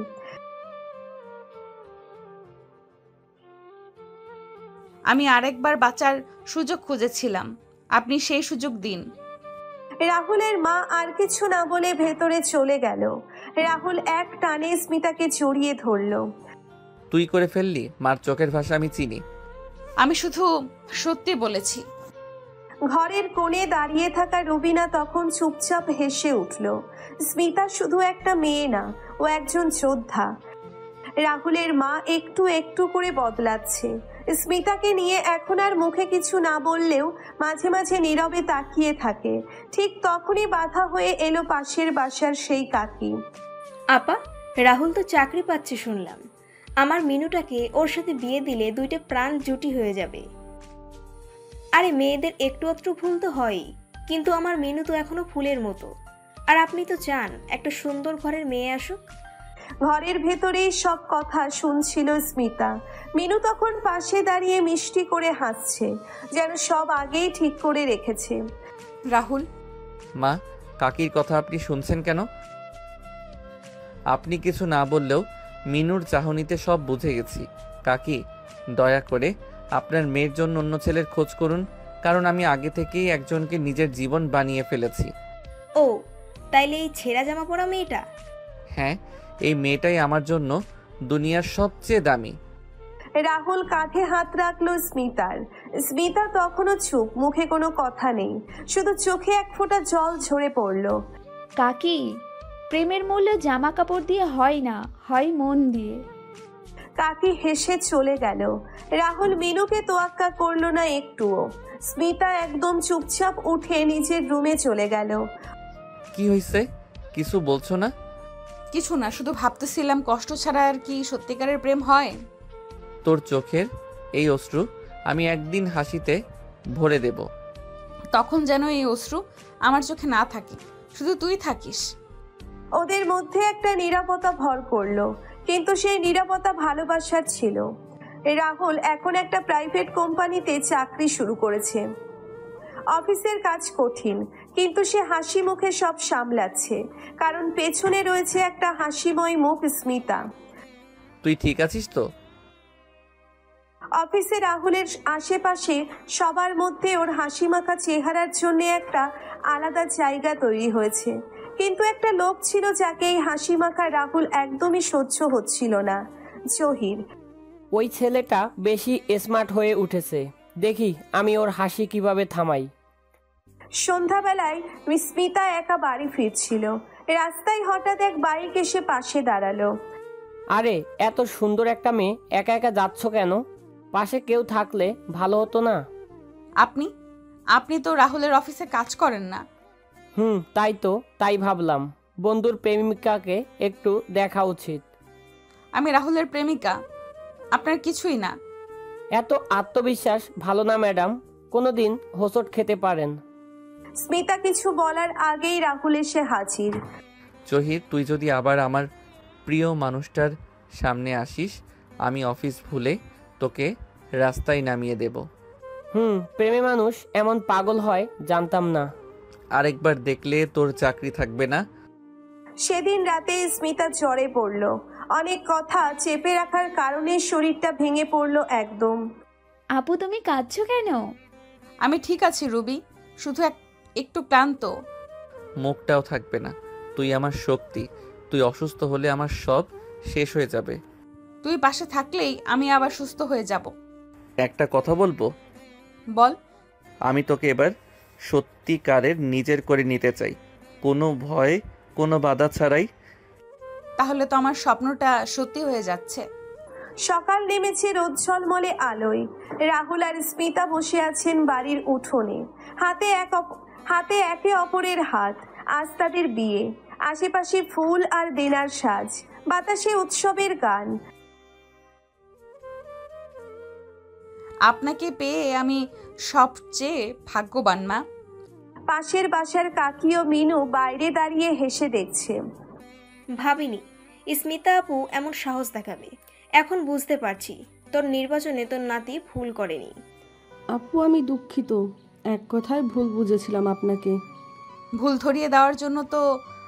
আমি আরেকবার বাঁচার সুযোগ খুঁজেছিলাম, আপনি সেই সুযোগ দিন। রাহুলের মা আর কিছু না বলে ভেতরে চলে গেল। রাহুল এক টানে স্মিতাকে জড়িয়ে ধরল। তুই করে ফেললি, মার চোখের ভাষা আমি চিনি। আমি শুধু সত্যি বলেছি। ঘরের কোণে দাঁড়িয়ে থাকা রুবিনা তখন চুপচাপ হেসে উঠল। স্মিতা শুধু একটা মেয়ে না, ও একজন যোদ্ধা। রাহুলের মা একটু একটু করে বদলাচ্ছে। স্মিতাকে নিয়ে এখন আর মুখে কিছু না বললেও মাঝে মাঝে নীরবে তাকিয়ে থাকে। ঠিক তখনই বাধা হয়ে এলো পাশের বাসার সেই কাকি। আপা, রাহুল তো চাকরি পাচ্ছে শুনলাম। আমার মিনুটাকে ওর সাথে বিয়ে দিলে দুইটা প্রাণ জুটি হয়ে যাবে। আরে মেয়েদের একটু আধটু ভুল তো হয়ই, কিন্তু আমার মিনু তো এখনো ফুলের মতো। আর আপনি তো চান একটা সুন্দর ঘরের মেয়ে আসুক। ঘরের ভেতরেই সব কথা শুনছিল স্মিতা। মিনু তখন পাশে দাঁড়িয়ে মিষ্টি করে হাসছে, যেন সব আগেই ঠিক করে রেখেছে। রাহুল, মা, কাকির কথা আপনি শুনছেন কেন? আপনি কিছু না বললেও মিনুর চাহনিতে সব বুঝে গেছি। কাকি, দয়া করে আপনার মেয়ের জন্য অন্য ছেলের খোঁজ করুন, কারণ আমি আগে থেকেই একজনকে নিজের জীবন বানিয়ে ফেলেছি। ও, তাইলে এই ছেঁড়া জামা পরা মেয়েটা? হ্যাঁ, এই মেয়েটাই আমার জন্য দুনিয়ার সবচেয়ে দামি। রাহুল কাঁধে হাত রাখলো স্মিতার। স্মিতা তখনও চুপ, মুখে কোনো কথা নেই, শুধু চোখে এক ফোঁটা জল ঝরে পড়ল। কাকি, প্রেমের মূল্য জামা কাপড় দিয়ে হয় না, হয় মন দিয়ে। কাকি হেসে চলে গেল। রাহুল মিনুকে তোয়াক্কা করলো না একটুও। স্মিতা একদম চুপচাপ উঠে নিজের রুমে চলে গেল। কি হয়েছে, কিছু বলছো না? কিছু না, শুধু ভাবতেছিলাম কষ্ট ছাড়া আর কি সত্যিকারের প্রেম হয়। তোর চোখের এই অশ্রু আমি একদিন হাসিতে ভরে দেব। তখন যেন এই অশ্রু আমার চোখে না থাকে, শুধু তুই থাকিস। ওদের মধ্যে একটা নীরবতা ভর করলো, কিন্তু সেই নীরবতা ভালোবাসার ছিল। রাহুল এখন একটা প্রাইভেট কোম্পানিতে চাকরি শুরু করেছে। অফিসের কাজ কঠিন, কিন্তু সে হাসি মুখে সব সামলাচ্ছে, কারণ পেছনে রয়েছে একটা হাসিময় মুখ স্মিতা। তুই ঠিক আছিস তো? অফিসে রাহুলের আশেপাশে সবার মধ্যে ওর হাসিমাখা চেহারার জন্য একটা আলাদা জায়গা তৈরি হয়েছে, কিন্তু একটা লোক ছিল যাকে এই হাসিমাখা রাহুল একদমই সহ্য হচ্ছিল না, জহির। ওই ছেলেটা বেশি স্মার্ট হয়ে উঠেছে, দেখি আমি ওর হাসি কিভাবে থামাই। সন্ধ্যাবেলায় স্মিতা একা বাড়ি ফিরছিল। রাস্তায় হঠাৎ এক বাইক এসে পাশে দাঁড়ালো। আরে, এত সুন্দর একটা মেয়ে একা একা যাচ্ছ কেন? পাশে কেউ থাকলে ভালো হতো না? আপনি তো রাহুলের অফিসে কাজ করেন না? তাই তো, তাই ভাবলাম বন্ধুর প্রেমিকাকে একটু দেখা উচিত। আমি রাহুলের প্রেমিকা, আপনার কিছুই না। এত আত্মবিশ্বাস ভালো না ম্যাডাম, কোনোদিন হোঁচট খেতে পারেন। স্মিতা কিছু বলার আগেই রাহুল এসে হাজির। জহির, তুই যদি আবার আমার প্রিয় মানুষটার সামনে আসিস, আমি অফিস ভুলে তোকে রাস্তায় নামিয়ে দেব। প্রেমে মানুষ এমন পাগল হয় জানতাম না। আরেকবার দেখলে তোর চাকরি থাকবে না। সেদিন রাতে স্মিতা জ্বরে পড়ল। অনেক কথা চেপে রাখার কারণে শরীরটা ভেঙে পড়ল একদম। আপু, তুমি কাঁদছো কেন? আমি ঠিক আছি রুবি, শুধু একটু ক্লান্ত। মুখটাও থাকবে না, তুই আমার শক্তি। তুই অসুস্থ হলে আমার সব শেষ হয়ে যাবে। তুই পাশে থাকলেই আমি আবার সুস্থ হয়ে যাব। একটা কথা বলবো? বল। আমি তোকে এবার সত্যিকারের নিজের করে নিতে চাই, কোনো ভয়, কোনো বাধা ছাড়াই। তাহলে তো আমার স্বপ্নটা সত্যি হয়ে যাচ্ছে। সকাল নেমেছে রোদ ঝলমলে আলোয়। রাহুল আর স্মিতা বসে আছেন বাড়ির উঠোনে, হাতে একে অপরের হাত। আজ তাদের বিয়ে। আশেপাশে ফুল আর দেনার সাজ, বাতাসে উৎসবের গান। আপনাকে পেয়ে আমি সবচেয়ে ভাগ্যবান মা। পাশের বাসার কাকি ও মিনু বাইরে দাঁড়িয়ে হেসে দেখছে। ভাবিনি স্মিতা আপু এমন সাহস দেখাবে। এখন বুঝতে পারছি তোর নির্বাচনে তোর নাতি ভুল করেনি। আপু আমি দুঃখিত, এক কথায় ভুল বুঝেছিলাম আপনাকে। ভুল ধরিয়ে দেওয়ার জন্য তো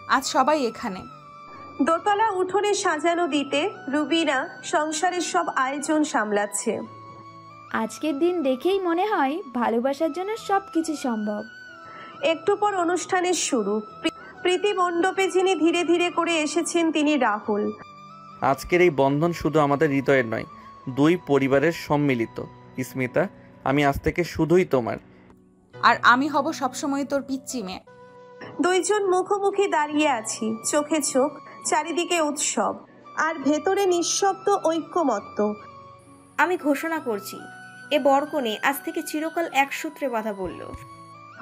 আজ সবাই এখানে। দোতলা উঠোনে সাজানো দিতে রুবিনা সংসারের সব আয়োজন সামলাচ্ছে। আজকের দিন দেখেই মনে হয় ভালোবাসার জন্য সব কিছু সম্ভব। একটু পর অনুষ্ঠানের শুরু। প্রীতি মণ্ডপে যিনি ধীরে ধীরে করে এসেছেন তিনি রাহুল। আজকের এই বন্ধন শুধু আমাদের হৃদয়ের নয়, দুই পরিবারের সম্মিলিত। স্মিতা, আমি আজ থেকে শুধুই তোমার। আর আমি হব সবসময় তোর পিচ্চি মেয়ে। দুইজন মুখোমুখি দাঁড়িয়ে আছি, চোখে চোখ, চারিদিকে উৎসব আর ভেতরে নিঃশব্দ ঐক্যমত্য। আমি ঘোষণা করছি এ বরকনে আজ থেকে চিরকাল এক সূত্রে বাঁধা বলল।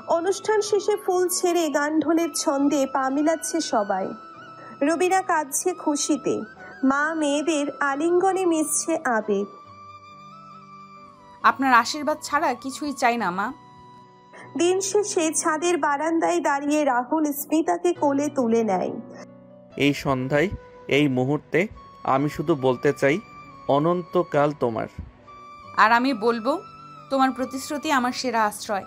অনুষ্ঠান শেষে ফুল ছেড়ে গান ঢোলের ছন্দে পা মিলাচ্ছে সবাই। রুবিনা কাঁদছে খুশিতে, মা মেয়েদের আলিঙ্গনে মিশছে আবেগ। আপনার আশীর্বাদ ছাড়া কিছুই চাই না মা। দিন শেষে ছাদের বারান্দায় দাঁড়িয়ে রাহুল স্মিতাকে কোলে তুলে নেয়। এই সন্ধ্যায়, এই মুহূর্তে আমি শুধু বলতে চাই, অনন্তকাল তোমার। আর আমি বলবো, তোমার প্রতিশ্রুতি আমার সেরা আশ্রয়।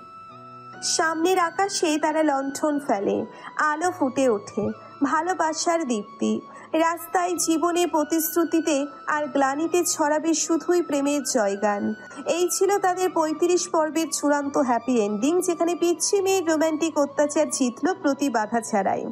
সামনের আকাশে তারা লণ্ঠন ফেলে, আলো ফুটে ওঠে, ভালোবাসার দীপ্তি। রাস্তায়, জীবনে, প্রতিশ্রুতিতে আর গ্লানিতে ছড়াবে শুধুই প্রেমের জয়গান। এই ছিল তাদের ৩৫ পর্বের চূড়ান্ত হ্যাপি এন্ডিং, যেখানে পিচ্ছি মেয়ের রোম্যান্টিক অত্যাচার জিতল প্রতি বাধা ছাড়াই।